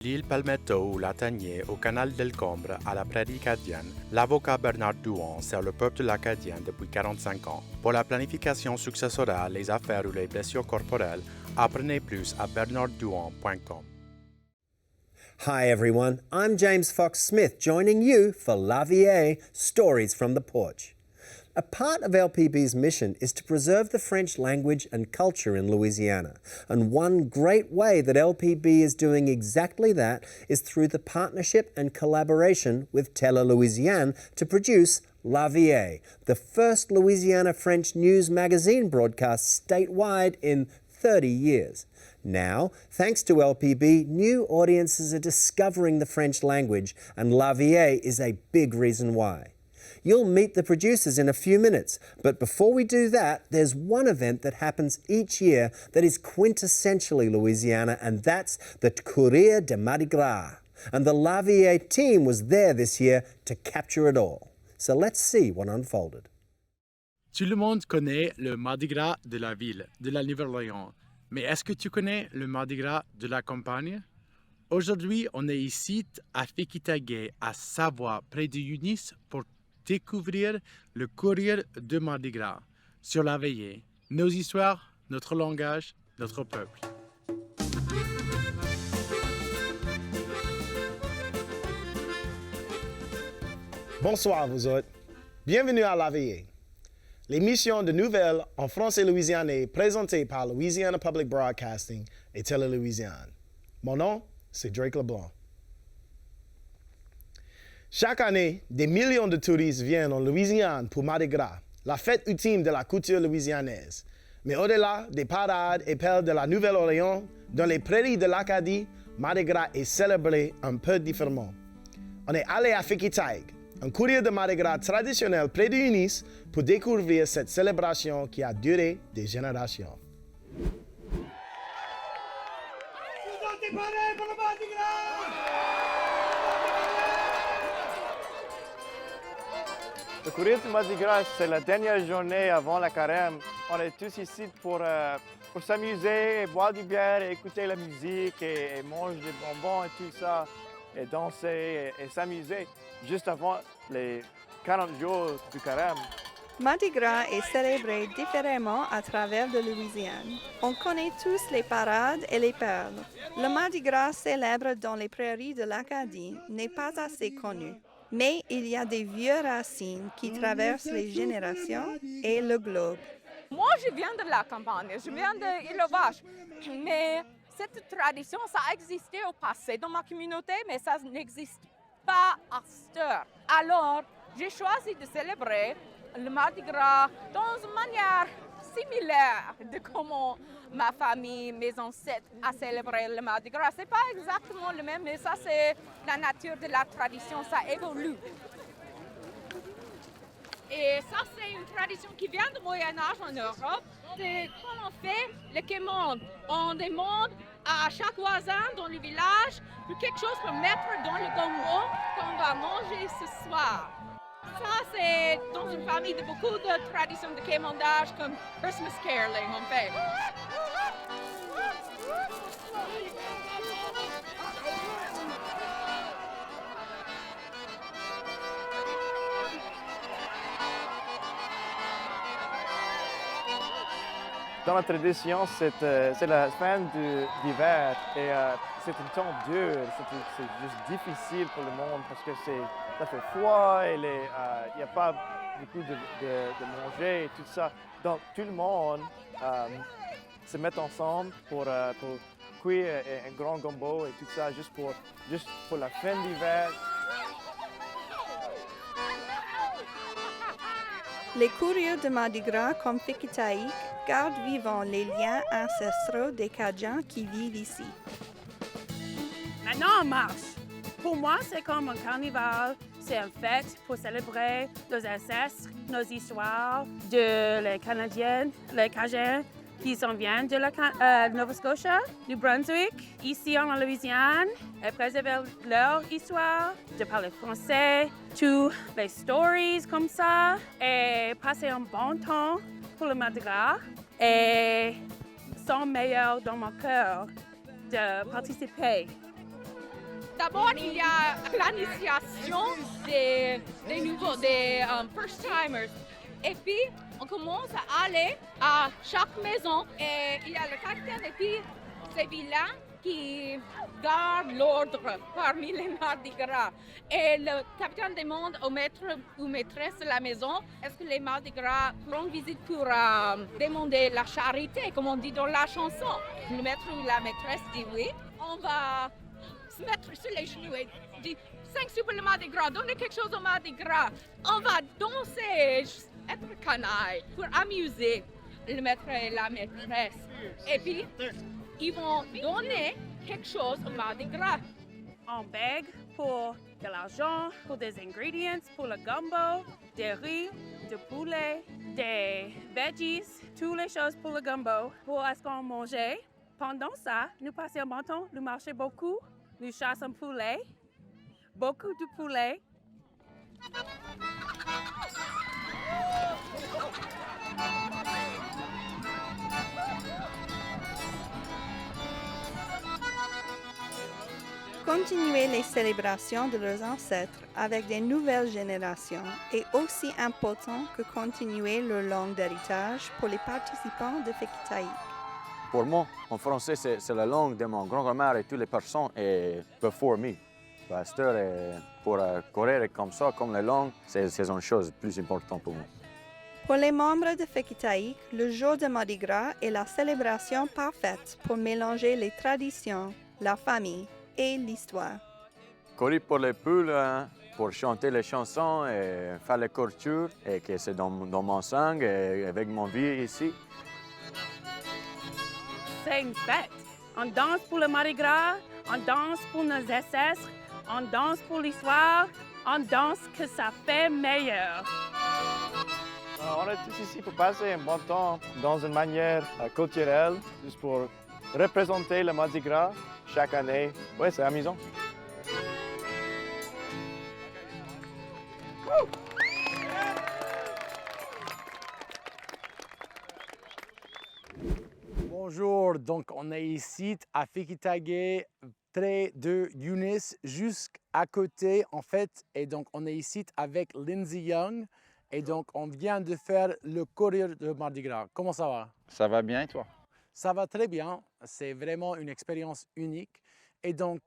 L'île Palmetto ou Latanier au canal d'Elcombre à la prairie acadienne, l'avocat Bernard Douan sert le peuple acadien depuis 45 ans. Pour la planification successorale, les affaires ou les blessures corporelles, apprenez plus à bernarddouan.com. Hi everyone, I'm James Fox Smith joining you for La Veillée, Stories from the Porch. A part of LPB's mission is to preserve the French language and culture in Louisiana. And one great way that LPB is doing exactly that is through the partnership and collaboration with Télé Louisiane to produce La Veillée, the first Louisiana French news magazine broadcast statewide in 30 years. Now, thanks to LPB, new audiences are discovering the French language, and La Veillée is a big reason why. You'll meet the producers in a few minutes, but before we do that, there's one event that happens each year that is quintessentially Louisiana, and that's the Courir de Mardi Gras. And the La Veillée team was there this year to capture it all. So let's see what unfolded. Tout le monde connaît le Mardi Gras de la ville, de la Nouvelle-Orléans. Mais est-ce que tu connais le Mardi Gras de la campagne? Aujourd'hui, on est ici à Faquetaïque, à Savoie, près de Eunice, pour découvrir le Courir de Mardi Gras sur la Veillée. Nos histoires, notre langage, notre peuple. Bonsoir vous autres. Bienvenue à La Veillée. L'émission de nouvelles en français louisianais présentée par Louisiana Public Broadcasting et Télé Louisiane. Mon nom, c'est Drake Leblanc. Chaque année, des millions de touristes viennent en Louisiane pour Mardi Gras, la fête ultime de la culture louisianaise. Mais au-delà des parades et pelles de la Nouvelle-Orléans, dans les prairies de l'Acadie, Mardi Gras est célébré un peu différemment. On est allé à Faquetaïque, un courir de Mardi Gras traditionnel près de Eunice pour découvrir cette célébration qui a duré des générations. Vous êtes prêts pour le Mardi Gras? Le courir du Mardi Gras, c'est la dernière journée avant la carême. On est tous ici pour s'amuser, boire du bière, et écouter la musique et manger des bonbons et tout ça, et danser et s'amuser juste avant les 40 jours du carême. Mardi Gras est célébré différemment à travers la Louisiane. On connaît tous les parades et les perles. Le Mardi Gras célèbre dans les prairies de l'Acadie n'est pas assez connu. Mais il y a des vieux racines qui traversent les générations et le globe. Moi, je viens de la campagne, je viens de l'élevage. Mais cette tradition, ça existait au passé dans ma communauté, mais ça n'existe pas à cette heure. Alors, j'ai choisi de célébrer le Mardi Gras dans une manière similaire de comment ma famille, mes ancêtres a célébré le Mardi Gras. C'est pas exactement le même, mais ça c'est la nature de la tradition, ça évolue. Et ça c'est une tradition qui vient du Moyen-Âge en Europe. C'est quand on fait le quémande. On demande à chaque voisin dans le village pour quelque chose pour mettre dans le gombo qu'on va manger ce soir. Ça, c'est dans une famille de beaucoup de traditions de quémandage comme Christmas caroling, on fait. Dans la tradition, c'est la fin d'hiver et c'est un temps dur, c'est juste difficile pour le monde parce que ça fait froid et il n'y a pas beaucoup de manger et tout ça. Donc tout le monde se met ensemble pour cuire un grand gombo et tout ça juste pour la fin d'hiver. Les courriers de Mardi Gras comme Faquetaïque gardent vivants les liens ancestraux des Cajuns qui vivent ici. Maintenant, on marche. Pour moi, c'est comme un carnaval. C'est une fête pour célébrer nos ancêtres, nos histoires de les Canadiens, les Cajun qui s'en viennent de la Nova Scotia, du Brunswick, ici en Louisiane, et préserver leur histoire, de parler français, toutes les stories comme ça, et passer un bon temps pour le Mardi Gras. Et c'est meilleur dans mon cœur de participer D'abord, il y a l'initiation des nouveaux, des first-timers. Et puis, on commence à aller à chaque maison et il y a le capitaine et puis ces vilains qui gardent l'ordre parmi les Mardi Gras. Et le capitaine demande au maître ou maîtresse de la maison, est-ce que les Mardi Gras rendent visite pour demander la charité, comme on dit dans la chanson. Le maître ou la maîtresse dit oui. On va se mettre sur les genoux et dit 5 sous pour le Mardi Gras, donnez quelque chose au Mardi Gras. On va danser, être canaille pour amuser le maître et la maîtresse. Et puis, ils vont donner quelque chose au Mardi Gras. On bègue pour de l'argent, pour des ingrédients, pour le gumbo, des riz, du poulet, des veggies, toutes les choses pour le gumbo, pour ce qu'on mangeait. Pendant ça, nous passions bon temps, nous marchions beaucoup, nous chassons poulet, beaucoup de poulet. Continuer les célébrations de leurs ancêtres avec des nouvelles générations est aussi important que continuer leur langue d'héritage pour les participants de Faquetaïque. Pour moi, en français, c'est la langue de mon grand-mère et toutes les personnes before me. Pasteur, pour courir comme ça, comme la langue, c'est une chose plus importante pour moi. Pour les membres de Faquetaïque, le jour de Mardi Gras est la célébration parfaite pour mélanger les traditions, la famille et l'histoire. Courir pour les poules, pour chanter les chansons et faire les courtures, et que c'est dans mon sang et avec mon vie ici. C'est une fête. On danse pour le Mardi Gras, on danse pour nos ancêtres, on danse pour l'histoire, on danse que ça fait meilleur. On est tous ici pour passer un bon temps dans une manière culturelle, juste pour représenter le Mardi Gras chaque année. Oui, c'est amusant. Bonjour, donc on est ici à Faquetaïque, près de Eunice, juste à côté en fait. Et donc on est ici avec Lindsay Young. Et donc on vient de faire le courir de Mardi Gras. Comment ça va? Ça va bien, toi? Ça va très bien. C'est vraiment une expérience unique. Et donc,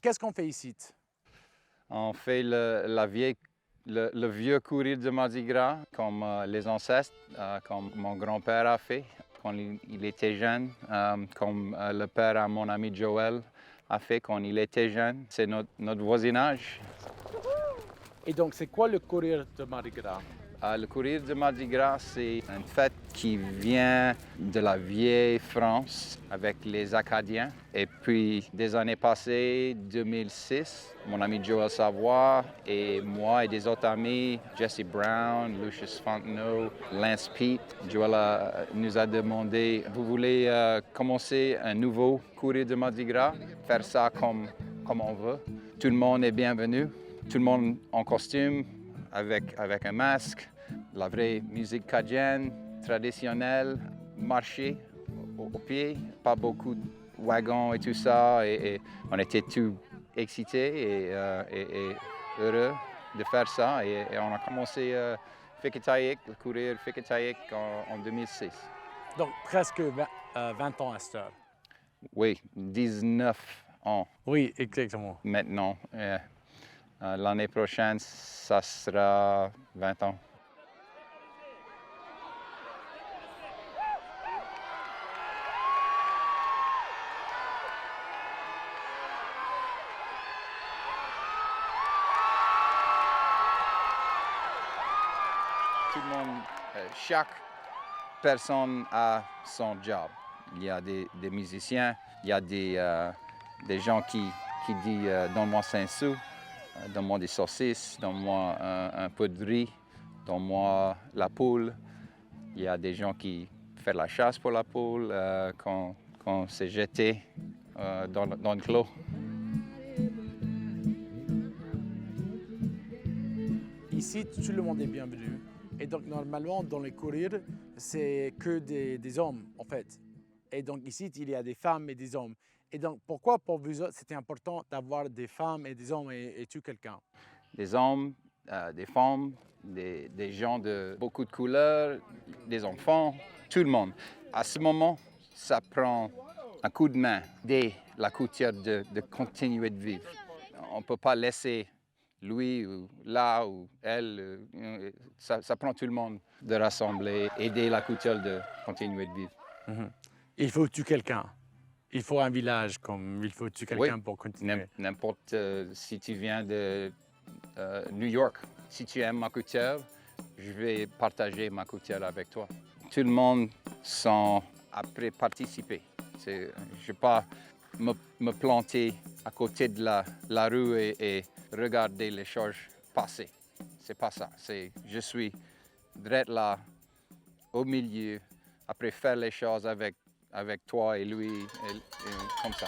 qu'est-ce qu'on fait ici? On fait le vieux courir de Mardi Gras, comme les ancêtres, comme mon grand-père a fait quand il était jeune, comme le père à mon ami Joël a fait quand il était jeune. C'est notre voisinage. Et donc, c'est quoi le courir de Mardi Gras? Le courir de Mardi Gras, c'est une fête qui vient de la vieille France avec les Acadiens. Et puis, des années passées, 2006, mon ami Joël Savoie et moi et des autres amis, Jesse Brown, Lucius Fontenot, Lance Pete, Joël nous a demandé, vous voulez commencer un nouveau courir de Mardi Gras, faire ça comme on veut. Tout le monde est bienvenu, tout le monde en costume, avec un masque. La vraie musique cajun, traditionnelle, marcher au pied, pas beaucoup de wagons et tout ça. Et on était tous excités et heureux de faire ça. Et on a commencé Faquetaïque, le courir Faquetaïque en 2006. Donc, presque 20 ans à cette heure. Oui, 19 ans. Oui, exactement. Maintenant, l'année prochaine, ça sera 20 ans. Tout le monde, chaque personne a son job. Il y a des musiciens, il y a des gens qui disent donne-moi 5 sous, donne-moi des saucisses, donne-moi un peu de riz, donne-moi la poule. Il y a des gens qui font la chasse pour la poule quand c'est jeté dans le clos. Ici, tout le monde est bienvenu. Et donc, normalement, dans les courir, c'est que des hommes, en fait. Et donc, ici, il y a des femmes et des hommes. Et donc, pourquoi pour vous autres, c'était important d'avoir des femmes et des hommes et tout quelqu'un? Des hommes, des femmes, des gens de beaucoup de couleurs, des enfants, tout le monde. À ce moment, ça prend un coup de main d'aider la couture de continuer de vivre. On ne peut pas laisser lui ou là ou elle, ça prend tout le monde de rassembler, aider la couture de continuer de vivre. Mhm. Il faut tuer quelqu'un. Il faut un village, comme il faut tuer quelqu'un pour continuer. N'importe si tu viens de New York, si tu aimes ma couture, je vais partager ma couture avec toi. Tout le monde sent après participer. Je ne vais pas me planter à côté de la rue et regarder les choses passer. C'est pas ça. Je suis direct là, au milieu, après faire les choses avec toi et lui, et comme ça.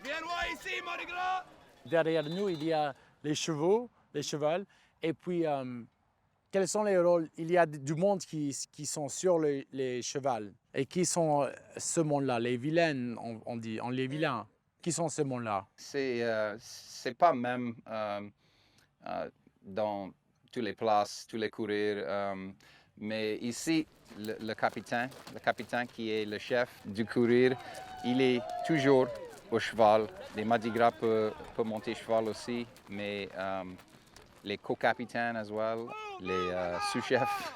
Viens voir ici, Mardi Gras! Derrière nous, il y a les chevaux, les chevals. Et puis, quels sont les rôles? Il y a du monde qui sont sur les chevals. Et qui sont ce monde-là? Les vilaines, on dit, les vilains. Qui sont ce monde-là? C'est pas même dans toutes les places, tous les courir. Mais ici, le capitaine qui est le chef du courir, il est toujours au cheval. Les Mardi Gras peuvent monter cheval aussi, mais les co-capitaines as well, les sous-chefs,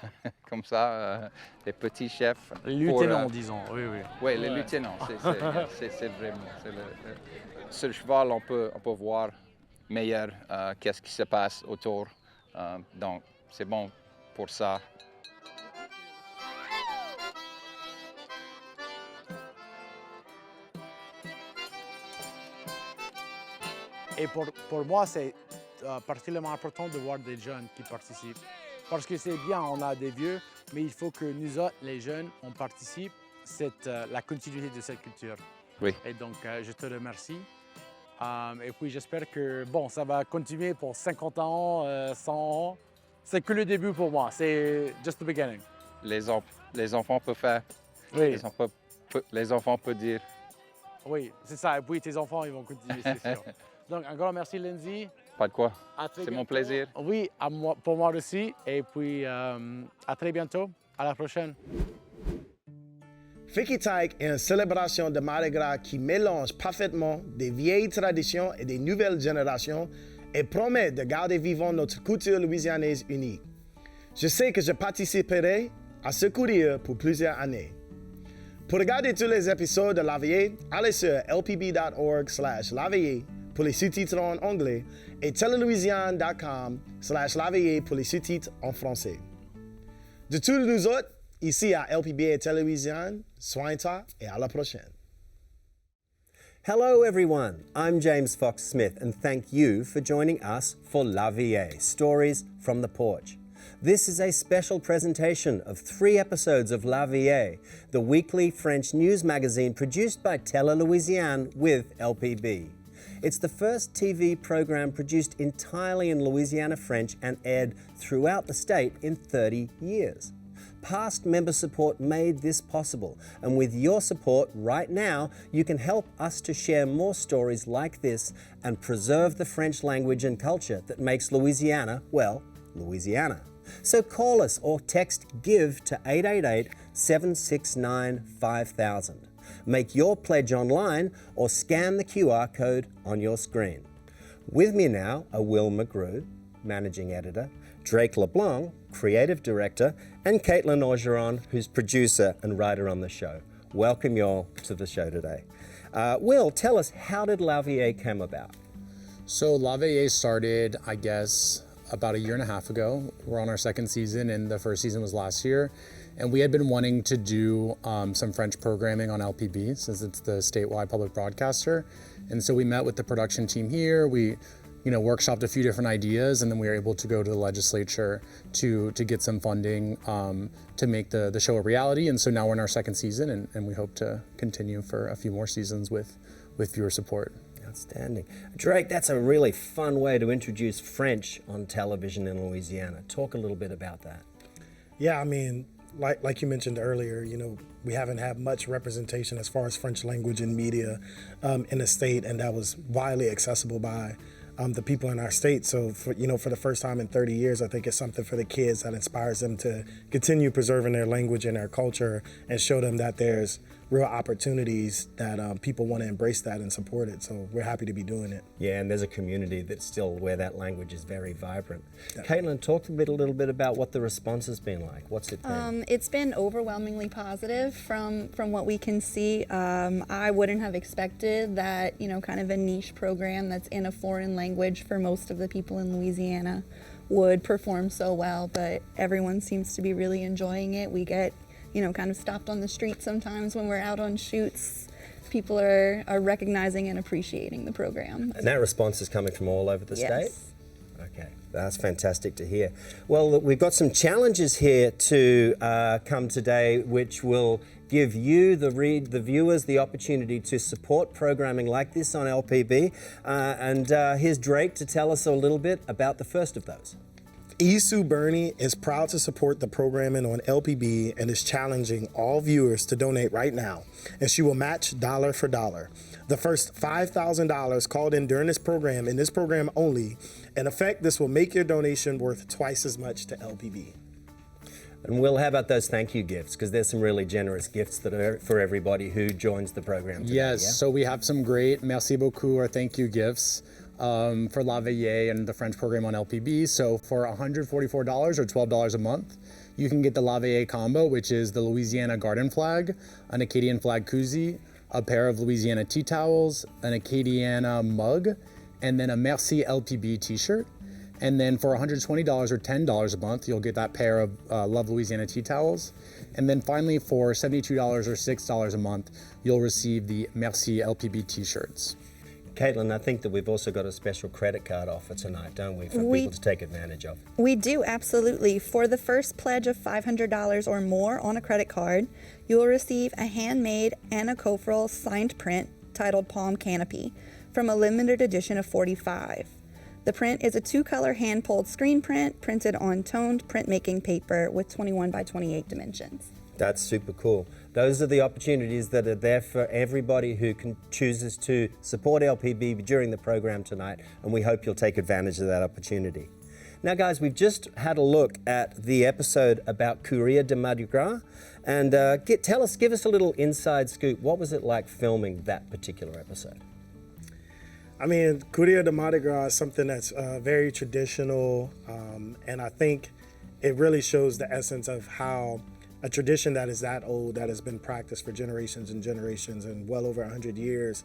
comme ça, les petits chefs. Les lieutenants, disons, oui. Oui, les lieutenants, c'est vraiment. Sur le cheval, on peut voir meilleur qu'est-ce qui se passe autour. Donc, c'est bon pour ça. Et pour moi, c'est particulièrement important de voir des jeunes qui participent. Parce que c'est bien, on a des vieux, mais il faut que nous autres, les jeunes, on participe la continuité de cette culture. Oui. Et donc, je te remercie. Et puis, j'espère que, ça va continuer pour 50 ans, 100 ans. C'est que le début pour moi. C'est just the beginning. Les enfants peuvent faire. Oui. Les enfants peuvent dire. Oui, c'est ça. Et puis, tes enfants, ils vont continuer, c'est sûr. Donc, un grand merci, Lindsay. Pas de quoi. C'est mon plaisir. Oui, pour moi aussi. Et puis, à très bientôt. À la prochaine. Faquetaïque est une célébration de Mardi Gras qui mélange parfaitement des vieilles traditions et des nouvelles générations et promet de garder vivant notre culture louisianaise unique. Je sais que je participerai à ce courir pour plusieurs années. Pour regarder tous les épisodes de La Veillée, allez sur lpb.org/laveillée pour les sous-titres en anglais et telelouisiane.com/laveillée pour les sous-titres en français. De tous nous autres, ici à LPB et Télévision, soigne-toi et à la prochaine. Hello everyone, I'm James Fox Smith and thank you for joining us for La Veillée, Stories from the Porch. This is a special presentation of 3 episodes of La Veillée, the weekly French news magazine produced by Louisiane with LPB. It's the first TV program produced entirely in Louisiana French and aired throughout the state in 30 years. Past member support made this possible, and with your support right now, you can help us to share more stories like this and preserve the French language and culture that makes Louisiana, well, Louisiana. So call us or text GIVE to 888-769-5000. Make your pledge online or scan the QR code on your screen. With me now are Will McGrew, Managing Editor, Drake LeBlanc, Creative Director, and Caitlin Orgeron, who's producer and writer on the show. Welcome you all to the show today. Will, tell us, how did La Veillée come about? So La Veillée started, I guess, about 1.5 years ago. We're on our 2nd season, and the 1st season was last year. And we had been wanting to do some French programming on LPB, since it's the statewide public broadcaster. And so we met with the production team here. We workshopped a few different ideas, and then we were able to go to the legislature to get some funding to make the show a reality. And so now we're in our 2nd season, and we hope to continue for a few more seasons with viewer support. Outstanding. Drake, that's a really fun way to introduce French on television in Louisiana. Talk a little bit about that. Yeah, I mean, like you mentioned earlier, we haven't had much representation as far as French language in media in the state, and that was widely accessible by the people in our state. So for the first time in 30 years, I think it's something for the kids that inspires them to continue preserving their language and their culture and show them that there's real opportunities that people want to embrace that and support it. So we're happy to be doing it. Yeah, and there's a community that's still where that language is very vibrant. Yeah. Caitlin, talk a little bit about what the response has been like. What's it been? It's been overwhelmingly positive from what we can see. I wouldn't have expected that, kind of a niche program that's in a foreign language for most of the people in Louisiana would perform so well, but everyone seems to be really enjoying it. We get kind of stopped on the street sometimes when we're out on shoots. People are recognizing and appreciating the program. And that response is coming from all over the state? Yes. Okay, that's fantastic to hear. Well, we've got some challenges here to come today, which will give you, the viewers, the opportunity to support programming like this on LPB. And here's Drake to tell us a little bit about the first of those. Sue Burney is proud to support the programming on LPB and is challenging all viewers to donate right now, and she will match dollar for dollar. The first $5,000 called in during this program only, in effect, this will make your donation worth twice as much to LPB. And Will, how about those thank you gifts? Because there's some really generous gifts that are for everybody who joins the program today. Yes, yeah? So we have some great merci beaucoup or thank you gifts for La Veillée and the French program on LPB. So for $144 or $12 a month, you can get the La Veillée combo, which is the Louisiana garden flag, an Acadian flag koozie, a pair of Louisiana tea towels, an Acadiana mug, and then a Merci LPB t-shirt. And then for $120 or $10 a month, you'll get that pair of Love Louisiana tea towels. And then finally, for $72 or $6 a month, you'll receive the Merci LPB t-shirts. Caitlin, I think that we've also got a special credit card offer tonight, don't we, for people to take advantage of? We do, absolutely. For the first pledge of $500 or more on a credit card, you will receive a handmade Anna Cofrel signed print titled Palm Canopy from a limited edition of 45. The print is a 2-color hand-pulled screen print printed on toned printmaking paper with 21 by 28 dimensions. That's super cool. Those are the opportunities that are there for everybody who chooses to support LPB during the program tonight, and we hope you'll take advantage of that opportunity. Now guys, we've just had a look at the episode about Courir de Mardi Gras, and give us a little inside scoop. What was it like filming that particular episode? I mean, Courir de Mardi Gras is something that's very traditional, and I think it really shows the essence of how a tradition that is that old, that has been practiced for generations and generations and well over 100 years,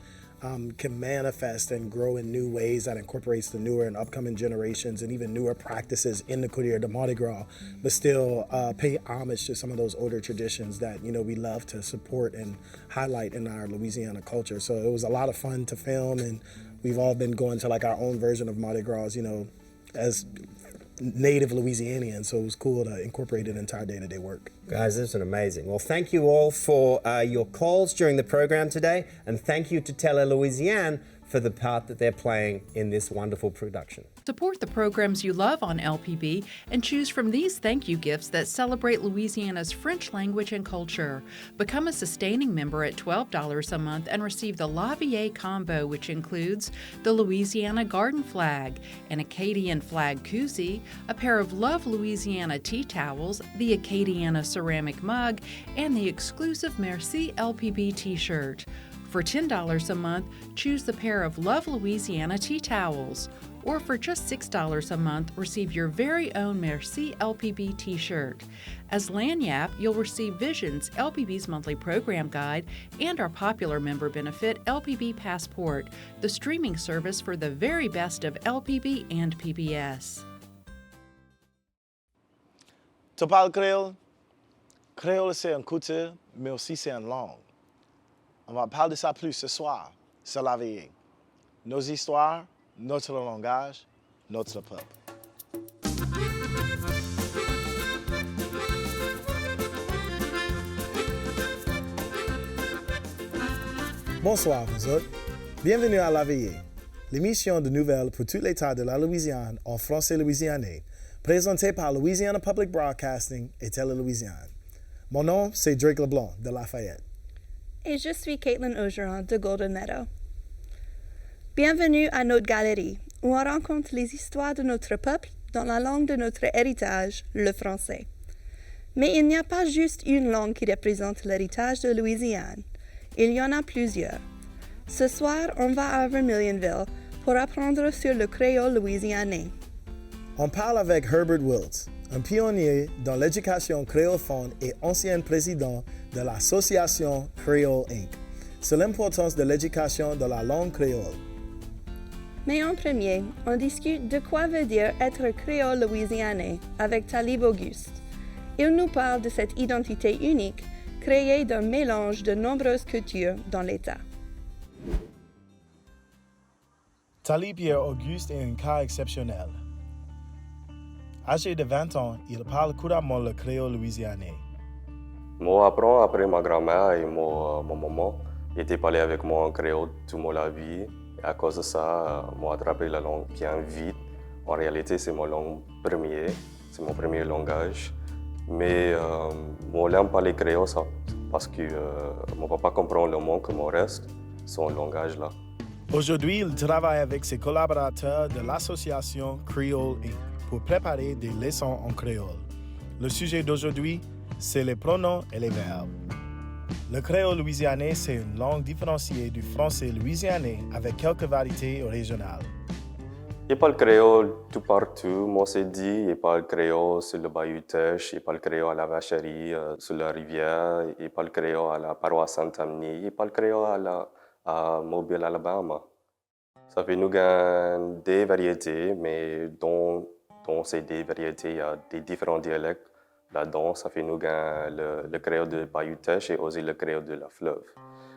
can manifest and grow in new ways that incorporates the newer and upcoming generations and even newer practices in the Courir de Mardi Gras, but still pay homage to some of those older traditions that we love to support and highlight in our Louisiana culture. So it was a lot of fun to film, and we've all been going to like our own version of Mardi Gras, as native Louisianians, so it was cool to incorporate it into our day-to-day work. Guys, this is amazing. Well, thank you all for your calls during the program today, and thank you to Tele Louisiane for the part that they're playing in this wonderful production. Support the programs you love on LPB and choose from these thank you gifts that celebrate Louisiana's French language and culture. Become a sustaining member at $12 a month and receive the La Veillée combo, which includes the Louisiana garden flag, an Acadian flag koozie, a pair of Love Louisiana tea towels, the Acadiana ceramic mug, and the exclusive Merci LPB t-shirt. For $10 a month, choose the pair of Love Louisiana tea towels. Or for just $6 a month, receive your very own Merci LPB t-shirt. As Lanyap, you'll receive Visions, LPB's monthly program guide, and our popular member benefit, LPB Passport, the streaming service for the very best of LPB and PBS. Tu parles créole? Créole, c'est une culture, mais aussi c'est une langue. On va parler de ça plus ce soir, sur La Veillée. Nos histoires, notre langage, notre peuple. Bonsoir, vous autres. Bienvenue à La Veillée, l'émission de nouvelles pour tout l'État de la Louisiane en français louisianais, présentée par Louisiana Public Broadcasting et Tele Louisiane. Mon nom, c'est Drake Leblanc de Lafayette. Et je suis Caitlin Augeron de Golden Meadow. Bienvenue à notre galerie, où on rencontre les histoires de notre peuple dans la langue de notre héritage, le français. Mais il n'y a pas juste une langue qui représente l'héritage de Louisiane. Il y en a plusieurs. Ce soir, on va à Vermilionville pour apprendre sur le créole louisianais. On parle avec Herbert Wiltz, un pionnier dans l'éducation créolophone et ancien président de l'Association Creole Inc., sur l'importance de l'éducation de la langue créole. Mais en premier, on discute de quoi veut dire être créole louisianais avec Talib Auguste. Il nous parle de cette identité unique créée d'un mélange de nombreuses cultures dans l'État. Talib Pierre Auguste est un cas exceptionnel. Âgé de 20 ans, il parle couramment le créole louisianais. Moi, après ma grand-mère et mon maman, ils étaient parlé avec moi en créole toute la vie. Et à cause de ça, moi, attrapé la langue bien vite. En réalité, c'est mon langue première, c'est mon premier langage. Mais moi, j'aime parler créole ça, parce que mon papa comprend le monde comme le reste, son langage là. Aujourd'hui, il travaille avec ses collaborateurs de l'association Creole Inc. pour préparer des leçons en créole. Le sujet d'aujourd'hui, c'est les pronoms et les verbes. Le créole louisianais, c'est une langue différenciée du français louisianais avec quelques variétés régionales. Il parle créole tout partout. Moi, c'est dit, il parle créole sur le bayou Têche, il parle créole à la vacherie, sur la rivière, il parle créole à la paroisse Saint-Amni, il parle créole à Mobile, Alabama. Ça fait nous gagner des variétés, mais dans ces des variétés, il y a des différents dialectes. Là-dedans, ça fait nous gagner le créole de bayou Têche et aussi le créole de la fleuve.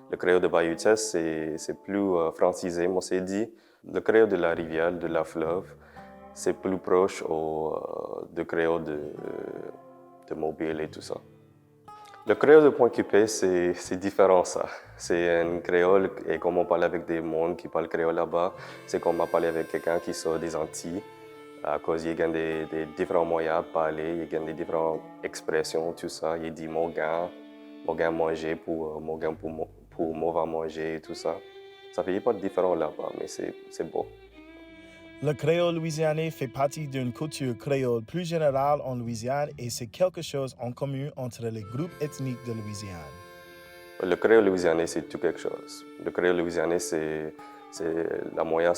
Le créole de bayou Têche, c'est plus francisé, moi, c'est dit. Le créole de la rivière, de la fleuve, c'est plus proche du créole de Mobile et tout ça. Le créole de Pointe-Coupée, c'est différent ça. C'est un créole, et comme on parle avec des mondes qui parlent créole là-bas, c'est comme on parle avec quelqu'un qui sort des Antilles, à cause il y a des différents moyens de parler, il y a des différentes expressions, tout ça. Il dit mon gars manger pour mon gars pour moi va manger et tout ça. Ça fait pas de différent là-bas, mais c'est beau. Le créole louisianais fait partie d'une culture créole plus générale en Louisiane et c'est quelque chose en commun entre les groupes ethniques de Louisiane. Le créole louisianais, c'est tout quelque chose. Le créole louisianais, c'est la moyen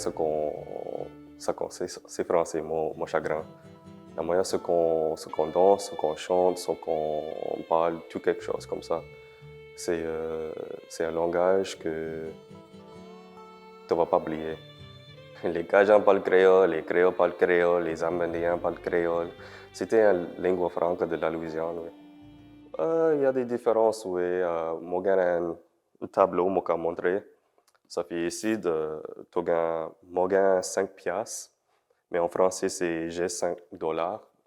c'est français, mon chagrin. La moyen ce qu'on danse, ce qu'on chante, ce qu'on parle, tout quelque chose comme ça. C'est un langage que tu ne vas pas oublier. Les Cajun parlent créole, les Créoles parlent créole, les Amérindiens parlent créole. C'était une langue franque de la Louisiane, oui. Il y a des différences, oui. Moi, j'ai un tableau que je vais montrer. Ça fait ici, moi, j'ai 5 piastres, mais en français, c'est j'ai $5.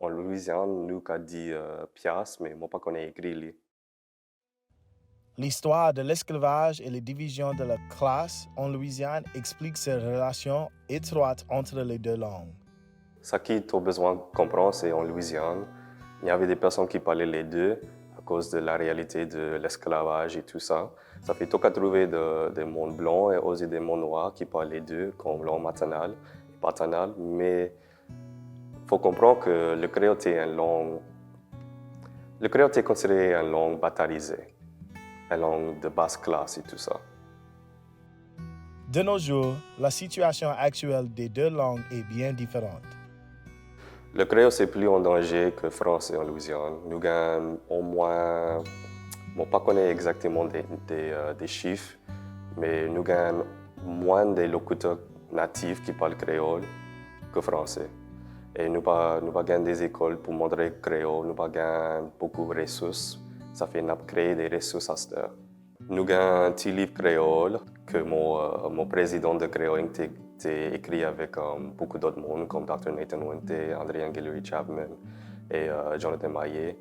En Louisiane, nous, on dit piastres, mais moi, pas qu'on ait écrit. L'histoire de l'esclavage et les divisions de la classe en Louisiane explique ces relations étroites entre les deux langues. Ce qui tu as besoin de comprendre, c'est en Louisiane, il y avait des personnes qui parlaient les deux à cause de la réalité de l'esclavage et tout ça. Ça fait tout qu'à trouver des mondes blancs et aussi des mondes noirs qui parlent les deux, comme langue maternelle et paternelle. Mais il faut comprendre que le créole est considéré une langue batarisée. La langue de basse classe et tout ça. De nos jours, la situation actuelle des deux langues est bien différente. Le créole, c'est plus en danger que le français en Louisiane. Nous avons au moins, je ne sais pas exactement des chiffres, mais nous avons moins de locuteurs natifs qui parlent créole que français. Et nous avons des écoles pour montrer le créole, nous avons beaucoup de ressources. Ça fait créer des ressources à cette heure. Nous avons un petit livre créole que mon président de Créole a écrit avec beaucoup d'autres monde, comme Dr. Nathan Wente, Landry and Evangeline et Jonathan Maillet.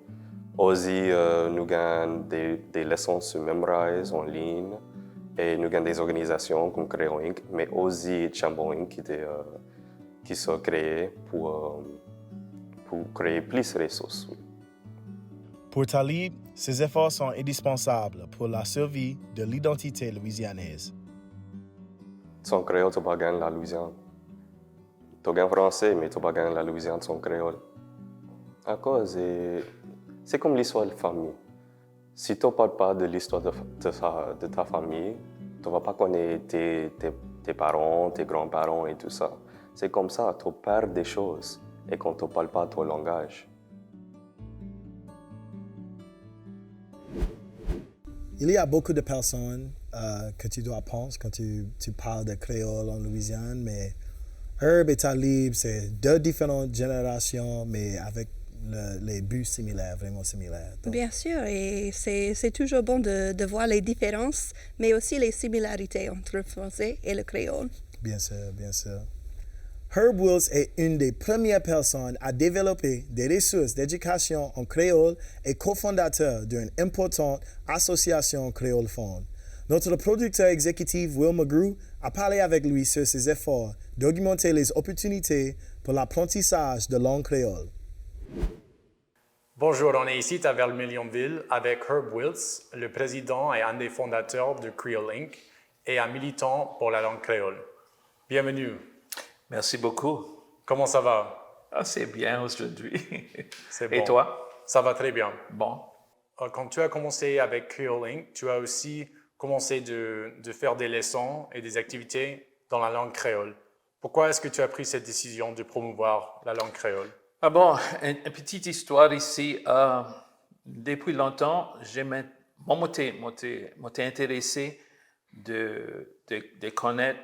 Aussi, nous avons des leçons sur Memrise en ligne et nous avons des organisations comme Créole Inc., mais aussi Chambon Inc. qui sont créées pour créer plus de ressources. Pour Talib, Ces efforts sont indispensables pour la survie de l'identité louisianaise. Son créole, tu vas gagner la Louisiane. Tu gagnes français, mais tu vas gagner la Louisiane, son créole. À cause, c'est comme l'histoire de famille. Si tu ne parles pas de l'histoire de ta famille, tu ne vas pas connaître tes parents, tes grands-parents et tout ça. C'est comme ça, tu perds des choses et quand tu ne parles pas ton langage. Il y a beaucoup de personnes que tu dois penser quand tu parles de créole en Louisiane, mais Herb et Talib, c'est deux différentes générations, mais avec les buts similaires, vraiment similaires. Donc, Bien sûr, et c'est toujours bon de voir les différences, mais aussi les similarités entre le français et le créole. bien sûr, bien sûr. Herb Wills est une des premières personnes à développer des ressources d'éducation en créole et cofondateur d'une importante association créolophone. Notre producteur exécutif Will McGrew a parlé avec lui sur ses efforts d'augmenter les opportunités pour l'apprentissage de langue créole. Bonjour, on est ici à Vermilionville avec Herb Wills, le président et un des fondateurs de Creole Inc. et un militant pour la langue créole. Bienvenue. Merci beaucoup. Comment ça va? C'est bien aujourd'hui. C'est bon. Et toi? Ça va très bien. Bon. Quand tu as commencé avec Creole Inc., tu as aussi commencé de faire des leçons et des activités dans la langue créole. Pourquoi est-ce que tu as pris cette décision de promouvoir la langue créole? Ah bon, une petite histoire ici. Depuis longtemps, m'étais intéressé de connaître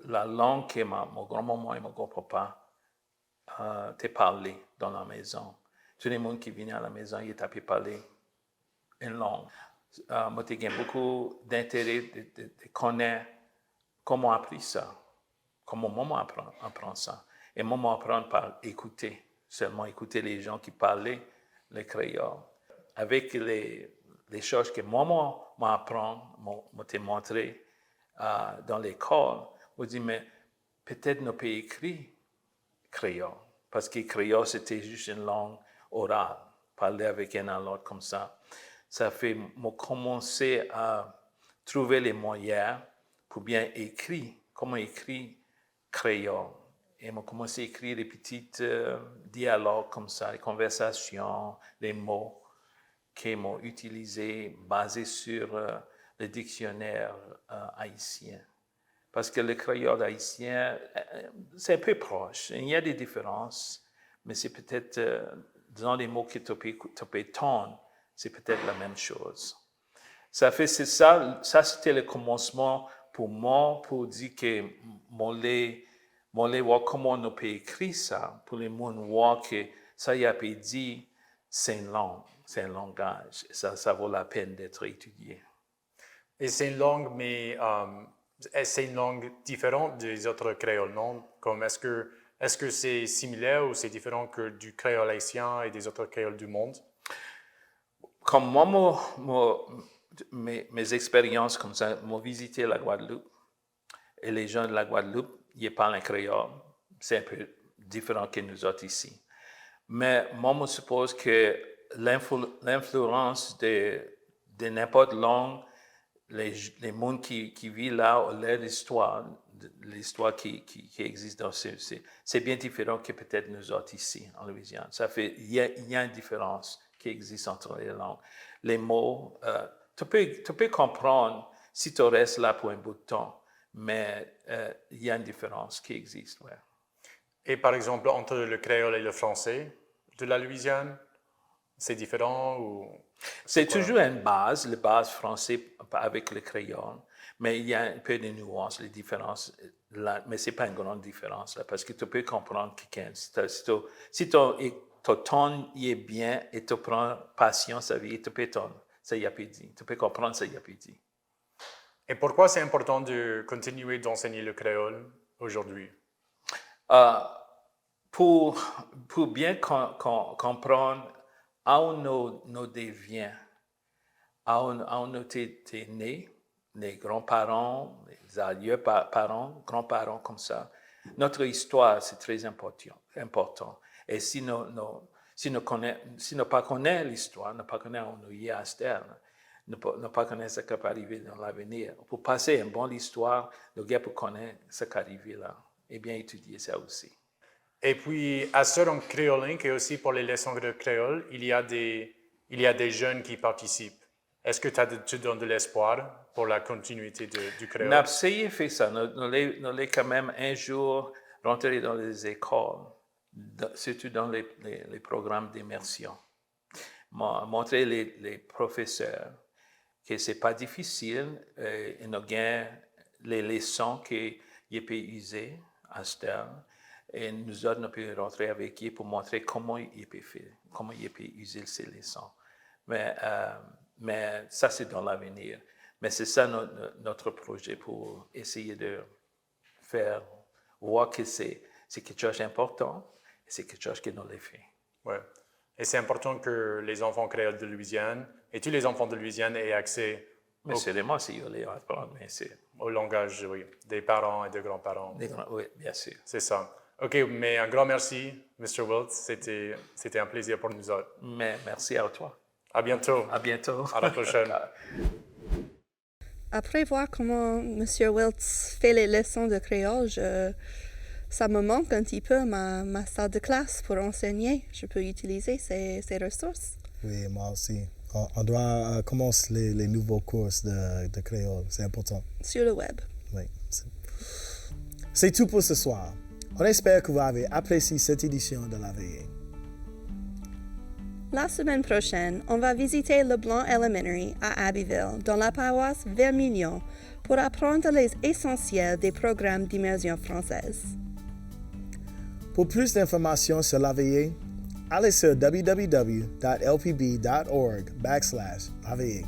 la langue que mon grand-maman et mon grand-papa t'ont parlé dans la maison. Tous les gens qui venaient à la maison, ils t'avaient parlé une langue. Moi, j'ai beaucoup d'intérêt de connaître comment apprendre ça, comment maman apprend ça. Et maman apprend par écouter, seulement écouter les gens qui parlaient le créole. Avec les choses que maman m'apprend, m'a montré dans l'école, on dit, mais peut-être nous peut écrire créole, parce que créole, c'était juste une langue orale, parler avec un autre comme ça. Ça fait commencer à trouver les moyens pour bien écrire, comment écrire créole. Et j'ai commencé à écrire des petits dialogues comme ça, des conversations, des mots qu'ils m'ont utilisés basés sur le dictionnaire haïtien. Parce que le créole haïtien, c'est un peu proche. Il y a des différences, mais c'est peut-être, dans les mots que tu peux tendre, c'est peut-être la même chose. Ça c'était le commencement pour moi, pour dire que mon voir comment on peut écrire ça, pour les gens voir que ça y a pu dire, c'est une langue, c'est un langage. Ça vaut la peine d'être étudié. Et c'est une langue, mais c'est une langue différente des autres créoles, non? Comme est-ce que c'est similaire ou c'est différent que du créole haïtien et des autres créoles du monde? Comme moi, mes expériences comme ça, m'ont visité la Guadeloupe. Et les gens de la Guadeloupe, ils parlent un créole. C'est un peu différent que nous autres ici. Mais moi, je suppose que l'influence de n'importe langue, les gens qui vivent là, leur histoire, l'histoire qui existe dans c'est bien différent que peut-être nous autres ici, en Louisiane. Il y a une différence qui existe entre les langues. Les mots, tu peux comprendre si tu restes là pour un bout de temps, mais il y a une différence qui existe. Ouais. Et par exemple, entre le créole et le français de la Louisiane, c'est différent ou... C'est toujours une base, la base français avec le créole, mais il y a un peu de nuances, les différences, là, mais ce n'est pas une grande différence, là, parce que tu peux comprendre quelqu'un. Si ton ton est bien et tu prends patience avec, tu peux entendre, ça y a pas dit. Tu peux comprendre, ça y a pas dit. Et pourquoi c'est important de continuer d'enseigner le créole aujourd'hui? Pour bien comprendre où nous devions, où nous t'es nés, les grands-parents, les arrière-parents, grands-parents comme ça. Notre histoire, c'est très important. Et si Si nous ne pas connaît l'histoire, ne pas connaît où nous y à Esther, ne pas connaître ce qui peut arriver dans l'avenir. Pour passer une bonne histoire, le gars peut connaître ce qui arrive là et bien étudier ça aussi. Et puis, à ce en créolinque et aussi pour les leçons de créole, il y a des jeunes qui participent. Est-ce que tu donnes de l'espoir pour la continuité du créole? On a essayé de faire ça. Nous allons quand même un jour rentrer dans les écoles, surtout dans les programmes d'immersion. Montrer les professeurs que ce n'est pas difficile et nous avons les leçons qu'ils peuvent user à ce terme. Et nous autres, nous pouvons rentrer avec eux pour montrer comment ils peuvent faire, comment ils peuvent user ces leçons. Mais ça, c'est dans l'avenir. Mais c'est ça notre projet pour essayer de faire voir que c'est quelque chose d'important et c'est quelque chose que nous le fait. Ouais. Et c'est important que les enfants créoles de Louisiane et tous les enfants de Louisiane aient accès au langage des parents et des grands-parents. Oui, bien sûr. C'est ça. OK, mais un grand merci, Mr. Wilt. C'était un plaisir pour nous autres. Mais merci à toi. À bientôt. À bientôt. À la prochaine. Après voir comment M. Wiltz fait les leçons de créole, ça me manque un petit peu ma salle de classe pour enseigner. Je peux utiliser ces ressources. Oui, moi aussi. On doit commencer les nouveaux cours de créole. C'est important. Sur le web. Oui. C'est tout pour ce soir. On espère que vous avez apprécié cette édition de la Veillée. La semaine prochaine, on va visiter le Blanc Elementary à Abbeville, dans la paroisse Vermignon, pour apprendre les essentiels des programmes d'immersion française. Pour plus d'informations sur la Veillée, allez sur www.lpb.org/laveillée.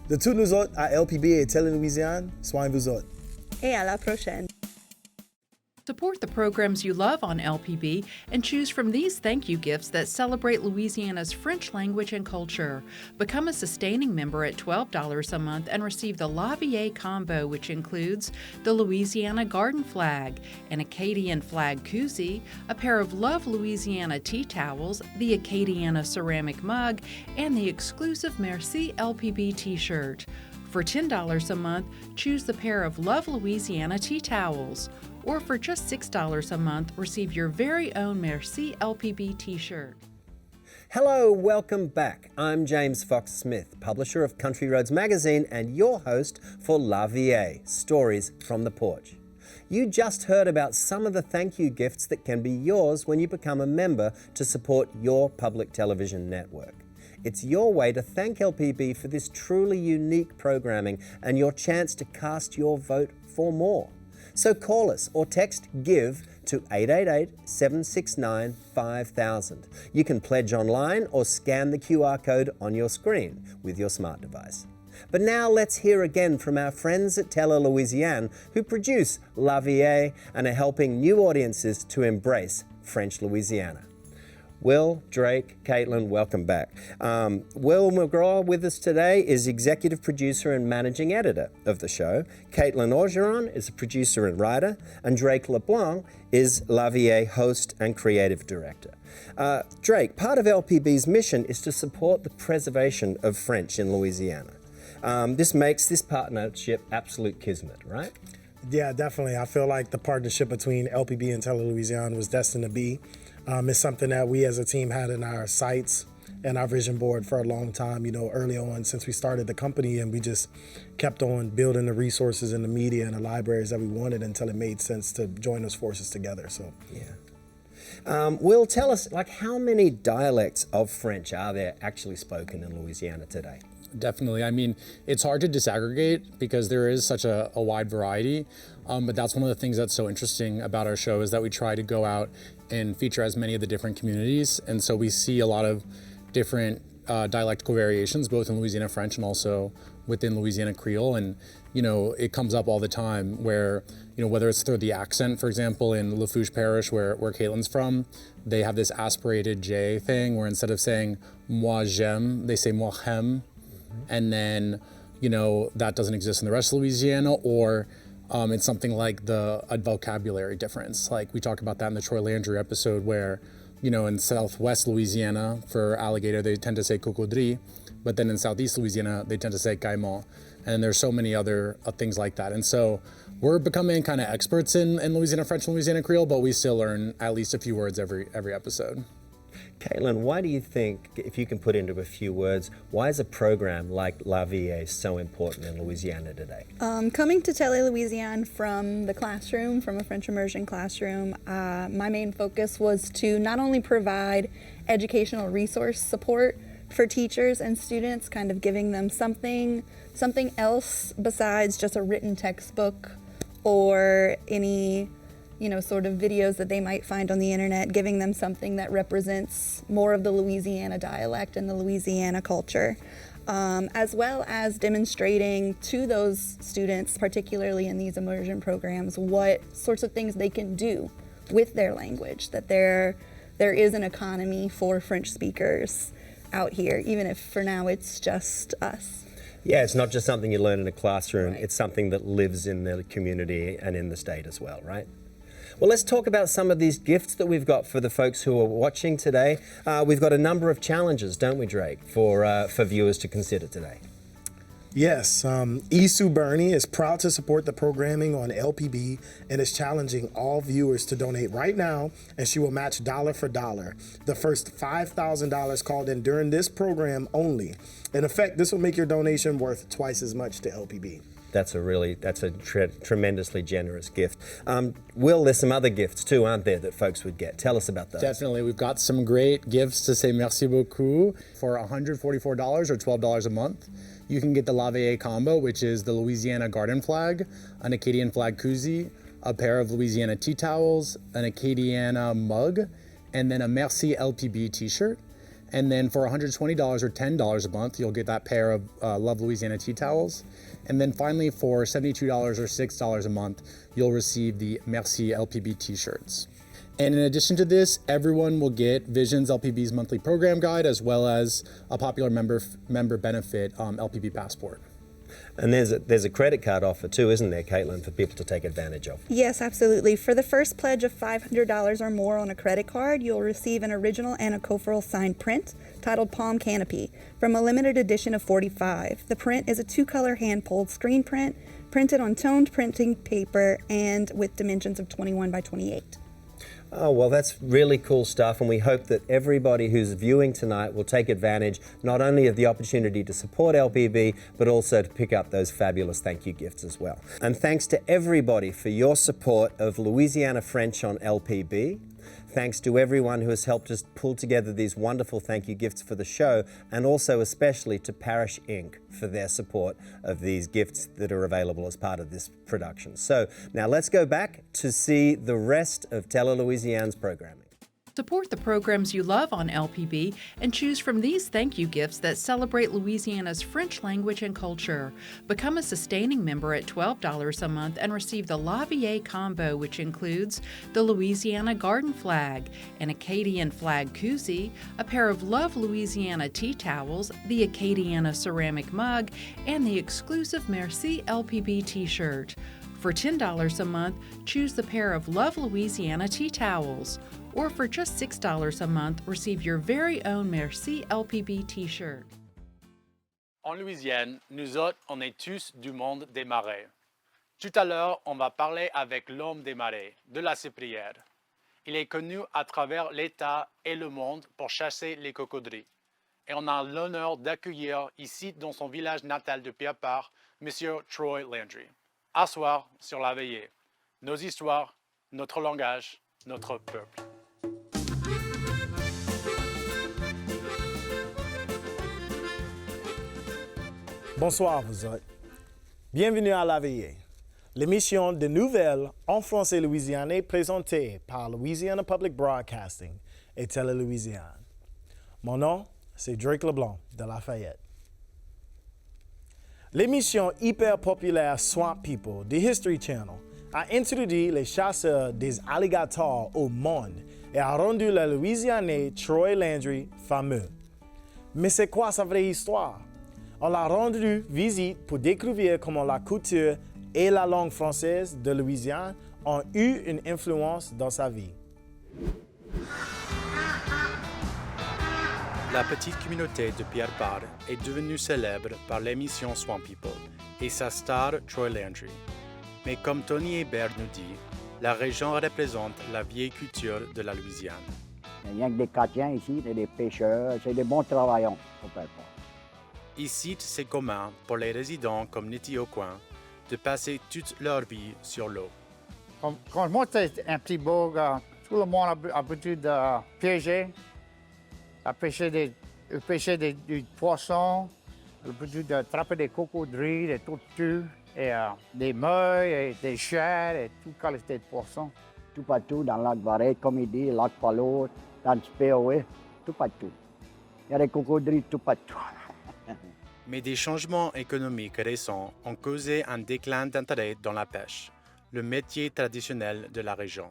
De tous nous autres à LPB et Télé-Louisiane, soignez-vous autres. Et à la prochaine. Support the programs you love on LPB and choose from these thank you gifts that celebrate Louisiana's French language and culture. Become a sustaining member at $12 a month and receive the La Veillée combo, which includes the Louisiana Garden Flag, an Acadian flag koozie, a pair of Love Louisiana tea towels, the Acadiana ceramic mug, and the exclusive Merci LPB t-shirt. For $10 a month, choose the pair of Love Louisiana tea towels. Or for just $6 a month, receive your very own Merci LPB t-shirt. Hello, welcome back. I'm James Fox Smith, publisher of Country Roads Magazine and your host for La Veillée, Stories from the Porch. You just heard about some of the thank you gifts that can be yours when you become a member to support your public television network. It's your way to thank LPB for this truly unique programming and your chance to cast your vote for more. So call us or text GIVE to 888-769-5000. You can pledge online or scan the QR code on your screen with your smart device. But now let's hear again from our friends at Tele Louisiane who produce La Veillée and are helping new audiences to embrace French Louisiana. Will, Drake, Caitlin, welcome back. Will McGraw with us today is executive producer and managing editor of the show. Caitlin Orgeron is a producer and writer, and Drake LeBlanc is La Veillée host and creative director. Drake, part of LPB's mission is to support the preservation of French in Louisiana. This makes this partnership absolute kismet, right? Yeah, definitely. I feel like the partnership between LPB and Tele Louisiane was destined to be. It's something that we as a team had in our sights and our vision board for a long time, early on since we started the company, and we just kept on building the resources and the media and the libraries that we wanted until it made sense to join those forces together. So, yeah. Will, tell us, how many dialects of French are there actually spoken in Louisiana today? Definitely. I mean, it's hard to disaggregate because there is such a wide variety, but that's one of the things that's so interesting about our show is that we try to go out and feature as many of the different communities. And so we see a lot of different dialectical variations, both in Louisiana French and also within Louisiana Creole. And, it comes up all the time where, whether it's through the accent, for example, in Lafourche Parish, where Caitlin's from, they have this aspirated J thing where instead of saying moi j'aime, they say moi j'aime. And then, that doesn't exist in the rest of Louisiana, or it's something like a vocabulary difference. Like we talk about that in the Troy Landry episode where in southwest Louisiana for alligator, they tend to say cocodrie, but then in southeast Louisiana, they tend to say caïman. And there's so many other things like that. And so we're becoming kind of experts in Louisiana French and Louisiana Creole, but we still learn at least a few words every episode. Caitlin, why do you think, if you can put into a few words, why is a program like La Veillée so important in Louisiana today? Coming to Tele Louisiane from the classroom, from a French immersion classroom, my main focus was to not only provide educational resource support for teachers and students, kind of giving them something else besides just a written textbook or any sort of videos that they might find on the internet, giving them something that represents more of the Louisiana dialect and the Louisiana culture, as well as demonstrating to those students, particularly in these immersion programs, what sorts of things they can do with their language, that there is an economy for French speakers out here, even if for now it's just us. Yeah, it's not just something you learn in a classroom, It's something that lives in the community and in the state as well, right? Well, let's talk about some of these gifts that we've got for the folks who are watching today. We've got a number of challenges, don't we, Drake, for viewers to consider today? Yes, Isu Bernie is proud to support the programming on LPB and is challenging all viewers to donate right now, and she will match dollar for dollar. The first $5,000 called in during this program only. In effect, this will make your donation worth twice as much to LPB. That's a tremendously generous gift. Will, there's some other gifts too, aren't there, that folks would get? Tell us about those. Definitely. We've got some great gifts to say merci beaucoup. For $144 or $12 a month, you can get the La Veillée combo, which is the Louisiana garden flag, an Acadian flag koozie, a pair of Louisiana tea towels, an Acadiana mug, and then a Merci LPB t-shirt. And then for $120 or $10 a month, you'll get that pair of Love Louisiana tea towels. And then finally, for $72 or $6 a month, you'll receive the Merci LPB t-shirts. And in addition to this, everyone will get Visions LPB's monthly program guide, as well as a popular member benefit LPB passport. And there's a credit card offer too, isn't there, Caitlin, for people to take advantage of? Yes, absolutely. For the first pledge of $500 or more on a credit card, you'll receive an original Anna Cofferel signed print titled Palm Canopy from a limited edition of 45. The print is a 2-color hand-pulled screen print, printed on toned printing paper and with dimensions of 21 by 28. Oh, well, that's really cool stuff, and we hope that everybody who's viewing tonight will take advantage not only of the opportunity to support LPB, but also to pick up those fabulous thank you gifts as well. And thanks to everybody for your support of Louisiana French on LPB. Thanks to everyone who has helped us pull together these wonderful thank you gifts for the show, and also especially to Parish Inc. for their support of these gifts that are available as part of this production. So now let's go back to see the rest of Tele Louisiane's programming. Support the programs you love on LPB and choose from these thank you gifts that celebrate Louisiana's French language and culture. Become a sustaining member at $12 a month and receive the La Veillée combo, which includes the Louisiana garden flag, an Acadian flag koozie, a pair of Love Louisiana tea towels, the Acadiana ceramic mug, and the exclusive Merci LPB t-shirt. For $10 a month, choose the pair of Love Louisiana tea towels. Or for just $6 a month, receive your very own Merci LPB t-shirt. En Louisiane, nous autres, on est tous du monde des marais. Tout à l'heure, on va parler avec l'homme des marais, de la Cyprière. Il est connu à travers l'État et le monde pour chasser les cocodries. Et on a l'honneur d'accueillir ici, dans son village natal de Pierrepart, M. Troy Landry. À soir sur La Veillée, nos histoires, notre langage, notre peuple. Bonsoir vous autres. Bienvenue à La Veillée, l'émission de nouvelles en français louisianais présentée par Louisiana Public Broadcasting et Tele Louisiane. Mon nom, c'est Drake Leblanc de Lafayette. L'émission hyper populaire Swamp People de History Channel a introduit les chasseurs des alligators au monde et a rendu le Louisianais Troy Landry fameux. Mais c'est quoi sa vraie histoire? On l'a rendu visite pour découvrir comment la culture et la langue française de Louisiane ont eu une influence dans sa vie. La petite communauté de Praire est devenue célèbre par l'émission Swamp People et sa star Troy Landry. Mais comme Tony Hébert nous dit, la région représente la vieille culture de la Louisiane. Il n'y a que des Cajuns ici, des pêcheurs, c'est des bons travailleurs au Peuple. Ici, c'est commun pour les résidents comme Niti au coin de passer toute leur vie sur l'eau. Quand moi, c'est un petit bourg, tout le monde a l'habitude de piéger, à pêcher du poisson, l'habitude d'attraper des crocodiles, des tortues, et, des meules, et des chèvres, et toute qualité de poisson. Tout partout, dans le lac Varette, comme il dit, le lac Palo, dans le Spéoé, tout partout. Il y a des crocodiles tout partout. Mais des changements économiques récents ont causé un déclin d'intérêt dans la pêche, le métier traditionnel de la région.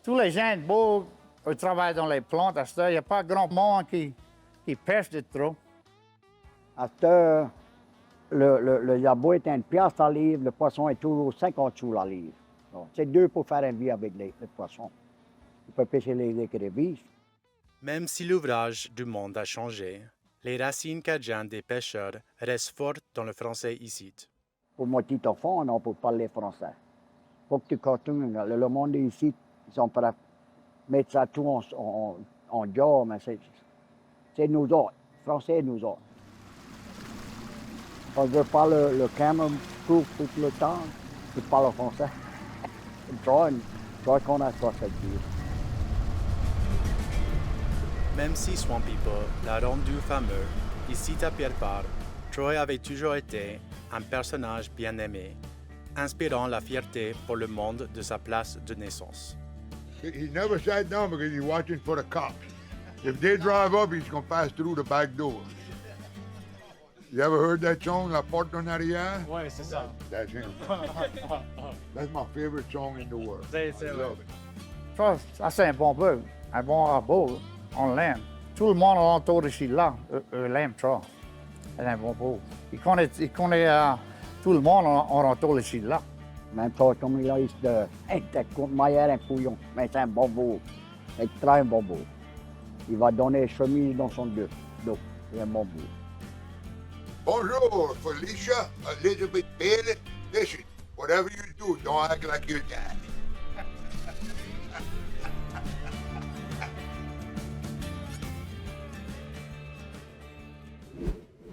Tous les gens beaux travaillent dans les plantes. À cette heure, il n'y a pas grand monde qui pêche de trop. À cette heure, le yabo est une piastre à livre, le poisson est toujours 50 sous la livre. Donc, c'est dur pour faire une vie avec les poissons. On peut pêcher les crévisses. Même si l'ouvrage du monde a changé, les racines cajuns des pêcheurs restent fortes dans le français ici. Pour mon petit enfant, on peut parler français. Faut que tu continues. Le monde ici, ils sont prêts à mettre ça tout en job, mais c'est nous autres. Français, nous autres. Quand je parle le caméra tout le temps, je parle français. Troy qu'on a quoi ça dire. Même si Swamp People l'a rendu fameux, ici à Praire, Troy avait toujours été un personnage bien aimé, inspirant la fierté pour le monde de sa place de naissance. He never sat down because he's watching for the cops. If they drive up, he's going to pass through the back door. You ever heard that song, La Porte en Arrière? Ouais, c'est ça. That's him. That's my favorite song in the world. C'est I love it. Ça, c'est un bon bug, un bon rabot. On l'aime. Tout le monde autour de ici là, l'aime ça. C'est un bon bug. Il connaît tout le monde autour de ici là. Même toi, comme il a dit, Maillard un pouillon, mais c'est un bon bug. C'est très un bon bug. Il va donner chemise dans son dos. C'est un bon bug. Bonjour, Felicia, Elizabeth Bailey. Listen, whatever you do, don't act like your dad.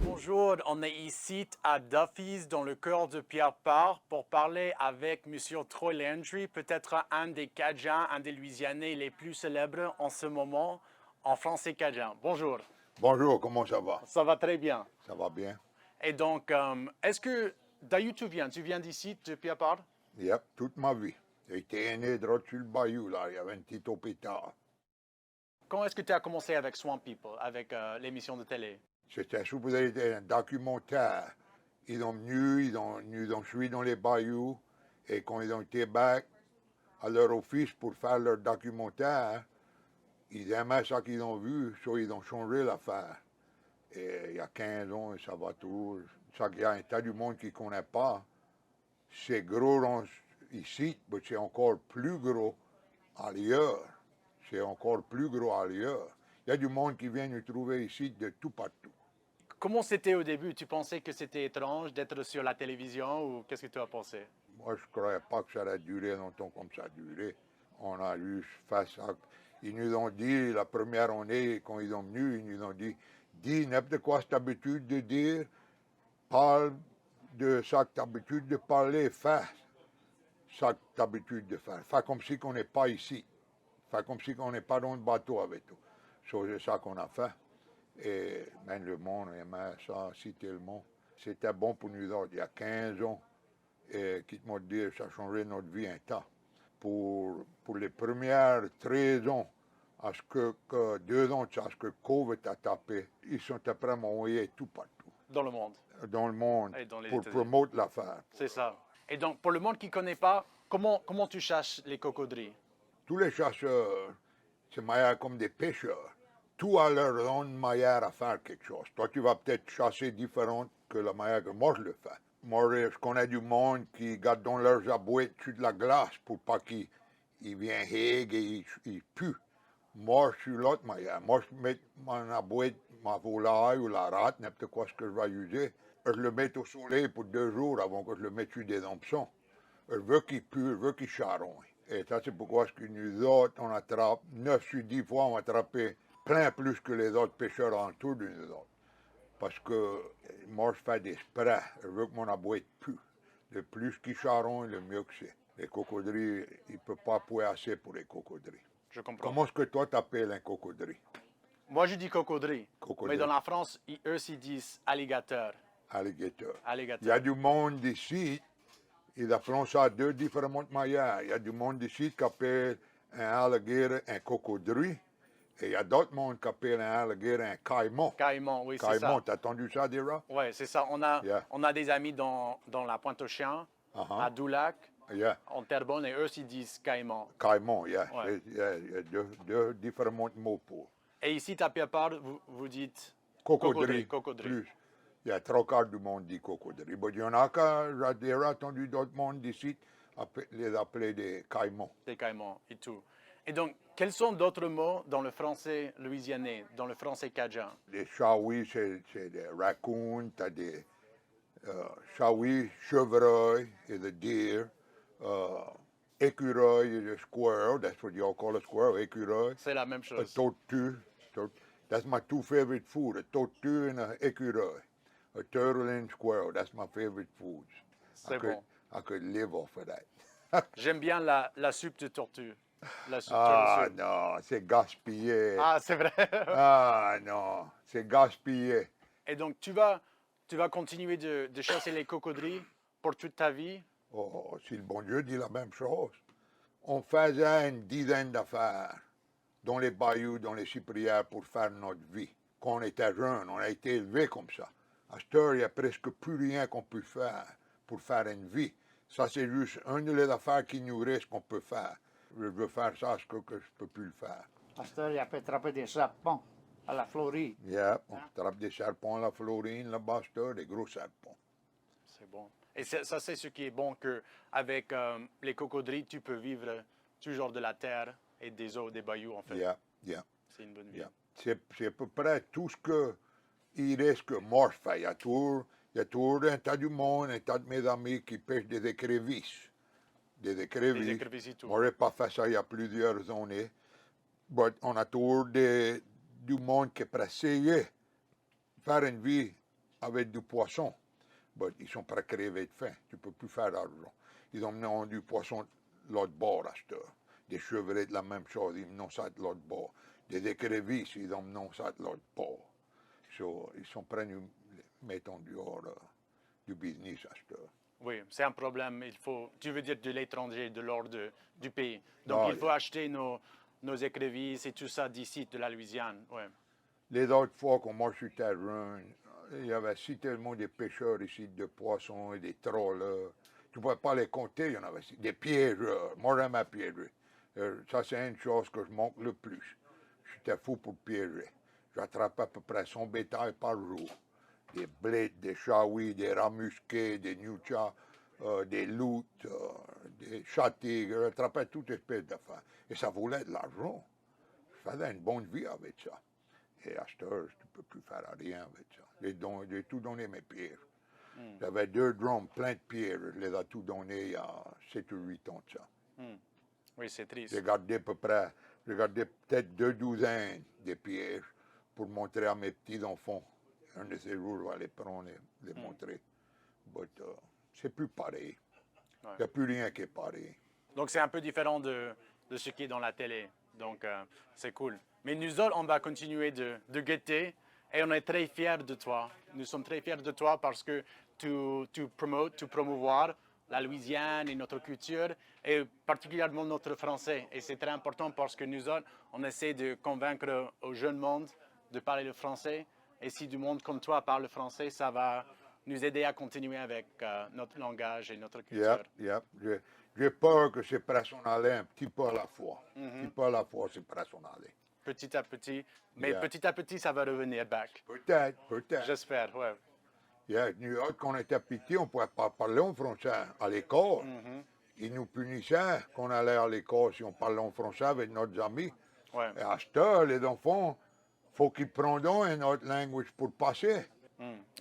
Bonjour, on est ici à Duffy's dans le cœur de Praire pour parler avec M. Troy Landry, peut-être un des Cajuns, un des Louisianais les plus célèbres en ce moment en français Cajun. Bonjour. Bonjour, comment ça va? Ça va très bien. Ça va bien. Et donc, est-ce que d'où tu viens? Tu viens d'ici, de Praire? Yep, toute ma vie. J'ai été né droit sur le bayou, là. Il y avait un petit hôpital. Quand est-ce que tu as commencé avec Swamp People, avec l'émission de télé? C'était supposé être un documentaire. Ils sont venus, ils ont suivi dans les bayous. Et quand ils ont été back à leur office pour faire leur documentaire, ils aimaient ça qu'ils ont vu, so ils ont changé l'affaire. Et il y a 15 ans, ça va tout. Ça, il y a un tas du monde qui ne connaît pas. C'est gros ici, mais c'est encore plus gros ailleurs. C'est encore plus gros ailleurs. Il y a du monde qui vient nous trouver ici de tout partout. Comment c'était au début? Tu pensais que c'était étrange d'être sur la télévision ou qu'est-ce que tu as pensé? Moi, je ne croyais pas que ça allait durer longtemps comme ça a duré. On a eu face à... Ils nous ont dit, la première année, quand ils sont venus, ils nous ont dit, dis n'importe quoi cette habitude de dire, parle de ça que tu as l'habitude de parler, fais ça que tu as l'habitude de faire. Fais comme si on n'est pas ici. Fais comme si on n'est pas dans le bateau avec toi. C'est ça qu'on a fait. Et même le monde aimait ça si tellement. C'était bon pour nous autres. Il y a 15 ans, et quitte-moi de dire, ça a changé notre vie un tas. Pour les premières 13 ans, à ce que 2 ans, à ce que COVID a tapé, ils sont après à m'envoyer tout partout. Dans le monde. Dans le monde, Et dans les pour États-Unis. promouvoir l'affaire. C'est ça. Et donc, pour le monde qui ne connaît pas, comment tu chasses les crocodiles? Tous les chasseurs, c'est meilleur comme des pêcheurs. Tout a leur manière à faire quelque chose. Toi, tu vas peut-être chasser différent que la manière que moi je le fais. Moi, je connais du monde qui garde dans leurs abouettes sur de la glace pour pas qu'ils viennent hég et ils puent. Moi, je suis l'autre manière. Moi, je mets ma boîte, ma volaille ou la rate, n'importe quoi ce que je vais user. Je le mets au soleil pour 2 jours avant que je le mette sur des hameçons. Je veux qu'il pue, je veux qu'il charogne. Et ça, c'est pourquoi nous autres, on attrape 9 sur 10 fois, on attrape plein plus que les autres pêcheurs en tout de nous autres. Parce que moi, je fais des sprays. Je veux que mon aboîte pue. Le plus qu'il charogne, le mieux que c'est. Les cocodries, il ne peut pas pouvoir assez pour les cocodries. Je comprends. Comment est-ce que toi, t'appelles un cocodrie? Moi, je dis cocodrie. Mais dans la France, eux aussi disent alligator. Alligator. Alligator. Il y a du monde ici, ils appellent ça de différentes manières. Il y a du monde ici qui appelle un alligator un cocodrie. Et il y a d'autres mondes qui appellent un alligator un caïman. Caïman, oui, c'est ça. Caïman, t'as entendu ça, Dira? Oui, c'est ça. On a des amis dans la Pointe-aux-Chiens, à Doulac, en Terrebonne, et eux aussi disent caïman. Caïman, il y a deux différents mots pour. Et ici, à Peuple, vous dites cocodrie. Cocodrie. Il y a 3/4 du monde dit cocodrie. Mais il y en a qui j'ai entendu d'autres mondes d'ici les appeler des caïmans. Des caïmans et tout. Et donc, quels sont d'autres mots dans le français louisianais, dans le français cajun? Les chaouis, c'est des raccoons, tu as des chaouis, chevreuil, et the deer, écureuil, et the squirrel, that's what you all call a squirrel, écureuil. C'est la même chose. A tortue, that's my 2 favorite food, a tortue and an écureuil. A turtle and squirrel, that's my favorite foods. C'est bon. I could live off of that. J'aime bien la soupe de tortue. Non, c'est gaspillé. Ah, c'est vrai. Ah non, c'est gaspillé. Et donc, tu vas continuer de chasser les cocodries pour toute ta vie? Oh, si le bon Dieu dit la même chose. On faisait une dizaine d'affaires dans les bayous, dans les cyprières pour faire notre vie. Quand on était jeune, on a été élevé comme ça. À cette heure, il n'y a presque plus rien qu'on peut faire pour faire une vie. Ça, c'est juste une des affaires qui nous reste qu'on peut faire. Je veux faire ça, ce que je ne peux plus le faire. À cette heure, il peut attraper des serpents à la Floride. Yeah, on attrape des serpents à la Floride, là-bas, à cette heure, des gros serpents. C'est bon. Et ça, c'est ce qui est bon, qu'avec les cocodries, tu peux vivre toujours de la terre et des eaux, des bayous, en fait. Yeah. C'est une bonne vie. Yeah. C'est à peu près tout ce qu'il reste que moi je fais. Il y a toujours un tas du monde, un tas de mes amis qui pêchent des écrevisses. Des écrevisses et tout. Moi, je n'ai pas fait ça il y a plusieurs années. Mais on a toujours du monde qui est prêt à essayer faire une vie avec du poisson. Mais ils sont prêts à crever de faim. Tu ne peux plus faire d'argent. Ils ont du poisson de l'autre bord à cette heure. Des chevrets de la même chose, ils ont ça de l'autre bord. Des écrevisses, ils ont ça de l'autre bord. Ils sont prêts à nous mettre en dehors du business à cette heure. Oui, c'est un problème. Tu veux dire de l'étranger, de l'hors du pays. Donc, il faut acheter nos écrevisses et tout ça d'ici, de la Louisiane. Ouais. Les autres fois, quand moi je suis jeune, il y avait si tellement de pêcheurs ici de poissons et des trollers. Tu ne pouvais pas les compter, il y en avait des piégeurs. Moi, j'aime à piéger. Ça, c'est une chose que je manque le plus. J'étais fou pour piéger. J'attrapais à peu près 100 bétails par jour. Des blés, des chaouis, des rats musqués, des newchas, des loutres, des châtaignes. J'attrapais toute espèce d'affaires. Et ça voulait de l'argent. Je faisais une bonne vie avec ça. Et à cette heure, tu ne peux plus faire rien avec ça. J'ai tout donné mes pierres. J'avais 2 drums pleins de pierres. Je les ai tout donnés il y a 7 ou 8 ans de ça. Oui, c'est triste. J'ai gardé peut-être 2 douzaines de pierres pour montrer à mes petits-enfants. Un de ces jours, je vais les prendre et les montrer. Mais c'est plus pareil. Il n'y a plus rien qui est pareil. Donc, c'est un peu différent de ce qui est dans la télé. Donc, c'est cool. Mais nous autres, on va continuer de guetter et on est très fiers de toi. Nous sommes très fiers de toi parce que tu promouvoir la Louisiane et notre culture et particulièrement notre français. Et c'est très important parce que nous autres, on essaie de convaincre au jeune monde de parler le français. Et si du monde comme toi parle le français, ça va nous aider à continuer avec notre langage et notre culture. J'ai peur que c'est personnel un petit peu à la fois. Un petit peu à la fois, c'est personnel. Petit à petit. Mais petit à petit, ça va revenir back. Peut-être. J'espère, ouais. Nous autres, quand on était petits, on ne pouvait pas parler en français à l'école. Ils nous punissaient quand on allait à l'école si on parlait en français avec nos amis. Ouais. Et à cette heure, les enfants, faut qu'ils prennent une autre langue pour passer.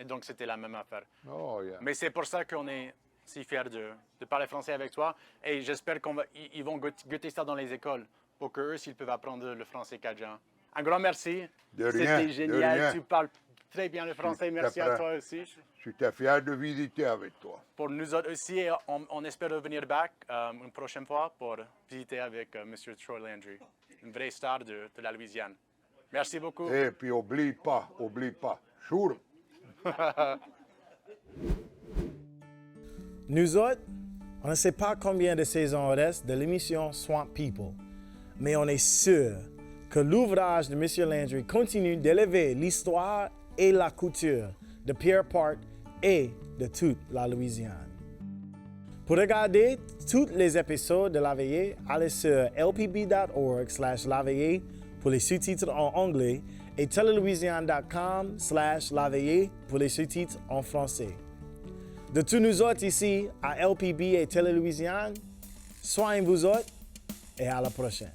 Et donc, c'était la même affaire. Oh, yeah. Mais c'est pour ça qu'on est si fiers de parler français avec toi. Et j'espère qu'ils vont goûter ça dans les écoles pour qu'eux, s'ils peuvent apprendre le français cajun. Un grand merci. De rien. C'était génial. De rien. Tu parles très bien le français. Merci à toi aussi. Je suis fier de visiter avec toi. Pour nous autres aussi, et on espère revenir back une prochaine fois pour visiter avec M. Troy Landry, une vraie star de la Louisiane. Merci beaucoup. Et puis, oublie pas, Chour. Nous autres, on ne sait pas combien de saisons reste de l'émission Swamp People, mais on est sûr que l'ouvrage de M. Landry continue d'élever l'histoire et la culture de Pierre Park et de toute la Louisiane. Pour regarder tous les épisodes de La Veillée, allez sur lpb.org/laveillée pour les sous-titres en anglais et telelouisiane.com/laveillée pour les sous-titres en français. De tous nous autres ici à LPB et Télé-Louisiane, soignez-vous autres et à la prochaine.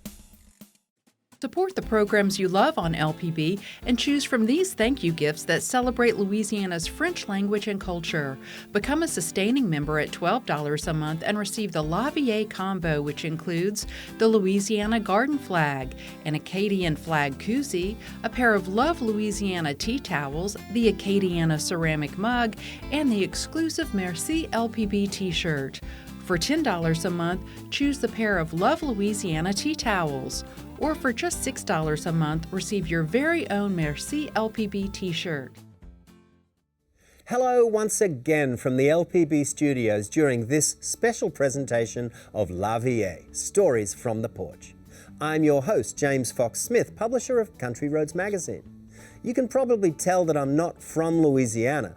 Support the programs you love on LPB and choose from these thank you gifts that celebrate Louisiana's French language and culture. Become a sustaining member at $12 a month and receive the La Veillée combo, which includes the Louisiana Garden Flag, an Acadian flag koozie, a pair of Love Louisiana tea towels, the Acadiana ceramic mug, and the exclusive Merci LPB t-shirt. For $10 a month, choose the pair of Love Louisiana tea towels. Or for just $6 a month, receive your very own Merci LPB t-shirt. Hello once again from the LPB studios during this special presentation of La Veillée, Stories from the Porch. I'm your host, James Fox Smith, publisher of Country Roads magazine. You can probably tell that I'm not from Louisiana,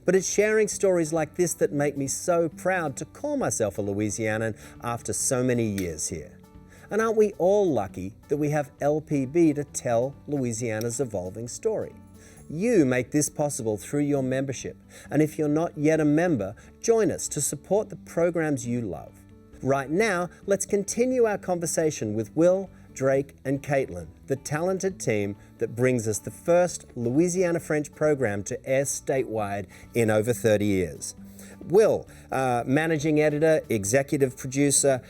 but it's sharing stories like this that make me so proud to call myself a Louisianan after so many years here. And aren't we all lucky that we have LPB to tell Louisiana's evolving story? You make this possible through your membership, and if you're not yet a member, join us to support the programs you love. Right now, let's continue our conversation with Will, Drake, and Caitlin, the talented team that brings us the first Louisiana French program to air statewide in over 30 years. Will, managing editor, executive producer,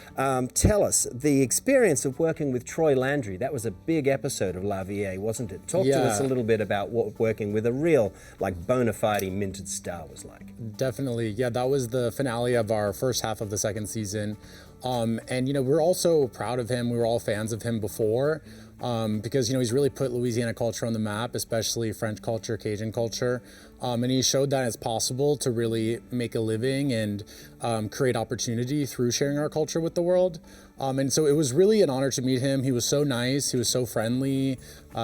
tell us the experience of working with Troy Landry. That was a big episode of La Veillée, wasn't it? Talk to us a little bit about what working with a real, bona fide minted star was like. Definitely. Yeah, that was the finale of our first half of the second season. And, we're also proud of him. We were all fans of him before. Because, he's really put Louisiana culture on the map, especially French culture, Cajun culture. And he showed that it's possible to really make a living and create opportunity through sharing our culture with the world. And so it was really an honor to meet him. He was so nice. He was so friendly.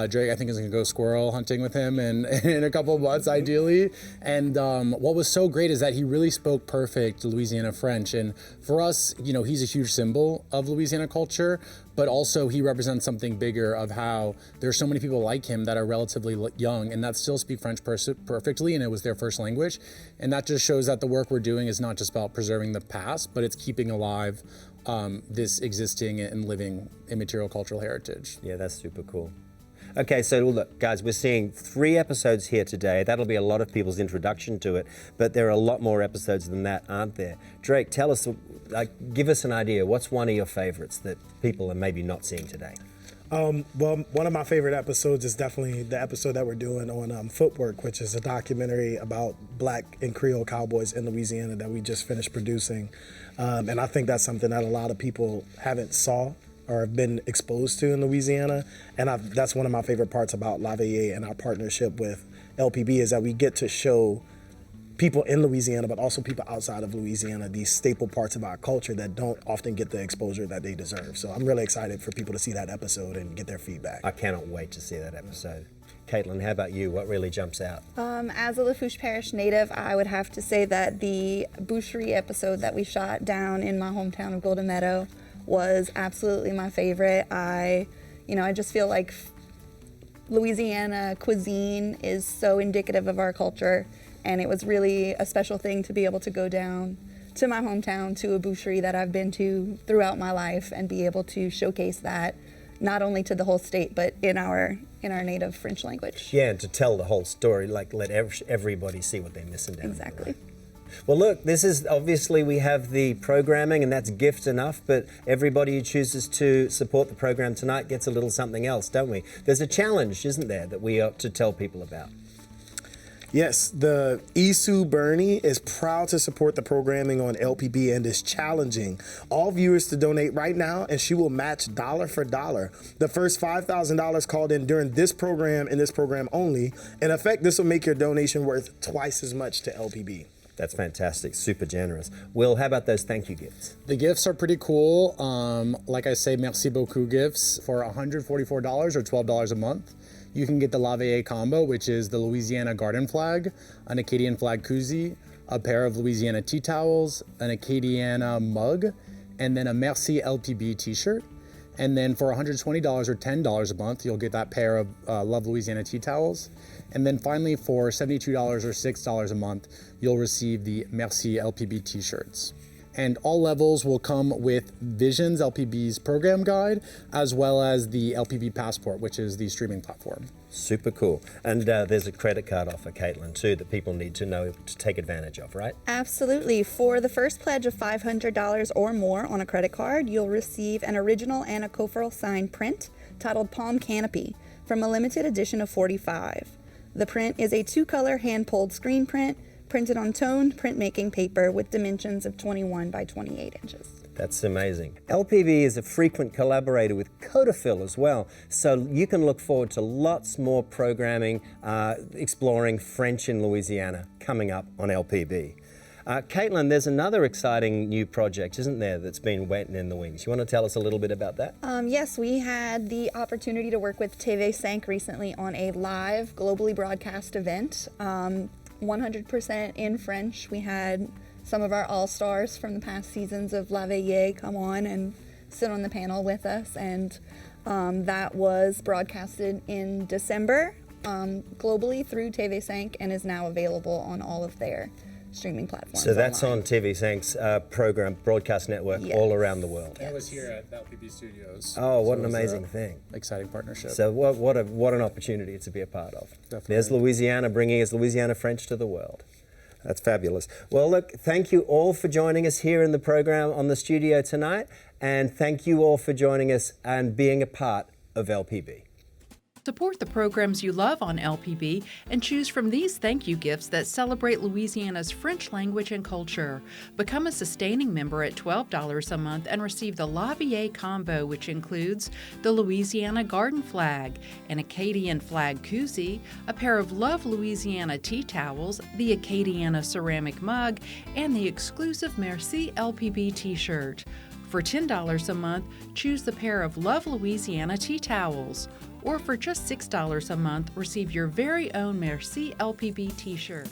Drake, I think, is going to go squirrel hunting with him in a couple of months, ideally. And what was so great is that he really spoke perfect Louisiana French. And for us, he's a huge symbol of Louisiana culture, but also he represents something bigger of how there's so many people like him that are relatively young and that still speak French perfectly, and it was their first language. And that just shows that the work we're doing is not just about preserving the past, but it's keeping alive this existing and living immaterial cultural heritage. Yeah, that's super cool. Okay, so look, guys, we're seeing 3 episodes here today. That'll be a lot of people's introduction to it, but there are a lot more episodes than that, aren't there? Drake, tell us, give us an idea. What's one of your favorites that people are maybe not seeing today? Well, one of my favorite episodes is definitely the episode that we're doing on Footwork, which is a documentary about Black and Creole cowboys in Louisiana that we just finished producing. And I think that's something that a lot of people haven't saw or have been exposed to in Louisiana. And that's one of my favorite parts about La Veillée and our partnership with LPB is that we get to show people in Louisiana, but also people outside of Louisiana, these staple parts of our culture that don't often get the exposure that they deserve. So I'm really excited for people to see that episode and get their feedback. I cannot wait to see that episode. Caitlin, how about you? What really jumps out? As a Lafourche Parish native, I would have to say that the boucherie episode that we shot down in my hometown of Golden Meadow was absolutely my favorite. I just feel like Louisiana cuisine is so indicative of our culture, and it was really a special thing to be able to go down to my hometown to a boucherie that I've been to throughout my life and be able to showcase that, not only to the whole state, but in our native French language. Yeah, and to tell the whole story, like let everybody see what they're missing down Exactly. there, right? Well, look, this is obviously we have the programming, and that's gift enough, but everybody who chooses to support the program tonight gets a little something else, don't we? There's a challenge, isn't there, that we ought to tell people about? Yes, the Isu Bernie is proud to support the programming on LPB and is challenging all viewers to donate right now, and she will match dollar for dollar. The first $5,000 called in during this program and this program only. In effect, this will make your donation worth twice as much to LPB. That's fantastic, super generous. Will, how about those thank you gifts? The gifts are pretty cool. Like I say, merci beaucoup gifts for $144 or $12 a month. You can get the La Veillée combo, which is the Louisiana garden flag, an Acadian flag koozie, a pair of Louisiana tea towels, an Acadiana mug, and then a Merci LPB t-shirt. And then for $120 or $10 a month, you'll get that pair of Love Louisiana tea towels. And then finally, for $72 or $6 a month, you'll receive the Merci LPB t-shirts. And all levels will come with Visions, LPB's program guide, as well as the LPB Passport, which is the streaming platform. Super cool. And there's a credit card offer, Caitlin, too, that people need to know to take advantage of, right? Absolutely. For the first pledge of $500 or more on a credit card, you'll receive an original Anna Koferl signed print titled Palm Canopy from a limited edition of 45. The print is a 2-color hand-pulled screen print printed on toned printmaking paper with dimensions of 21 by 28 inches. That's amazing. LPB is a frequent collaborator with Codafil as well, so you can look forward to lots more programming exploring French in Louisiana coming up on LPB. Caitlin, there's another exciting new project, isn't there, that's been waiting in the wings. You want to tell us a little bit about that? Yes, we had the opportunity to work with TV5 recently on a live, globally broadcast event, 100% in French. We had some of our all-stars from the past seasons of La Veillée come on and sit on the panel with us, and that was broadcasted in December globally through TV5 and is now available on all of their streaming platforms. So that's online. on TV5's program, broadcast network, Yes. all around the world. I was here at the LPB studios. Oh, what an So it was amazing a thing. Exciting partnership. So what an opportunity to be a part of. Definitely. There's Louisiana bringing us Louisiana French to the world. That's fabulous. Well, look, thank you all for joining us here in the program on the studio tonight, and thank you all for joining us and being a part of LPB. Support the programs you love on LPB and choose from these thank you gifts that celebrate Louisiana's French language and culture. Become a sustaining member at $12 a month and receive the La Veillée combo, which includes the Louisiana garden flag, an Acadian flag koozie, a pair of Love Louisiana tea towels, the Acadiana ceramic mug, and the exclusive Merci LPB t-shirt. For $10 a month, choose the pair of Love Louisiana tea towels. Or for just $6 a month, receive your very own Merci LPB t-shirt.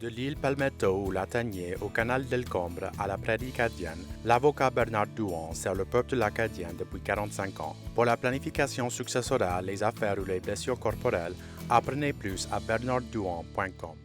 De l'île Palmetto ou Latanier au canal d'Elcombre à la prairie acadienne, l'avocat Bernard Douan sert le peuple acadien depuis 45 ans. Pour la planification successorale, les affaires ou les blessures corporelles, apprenez plus à bernarddouan.com.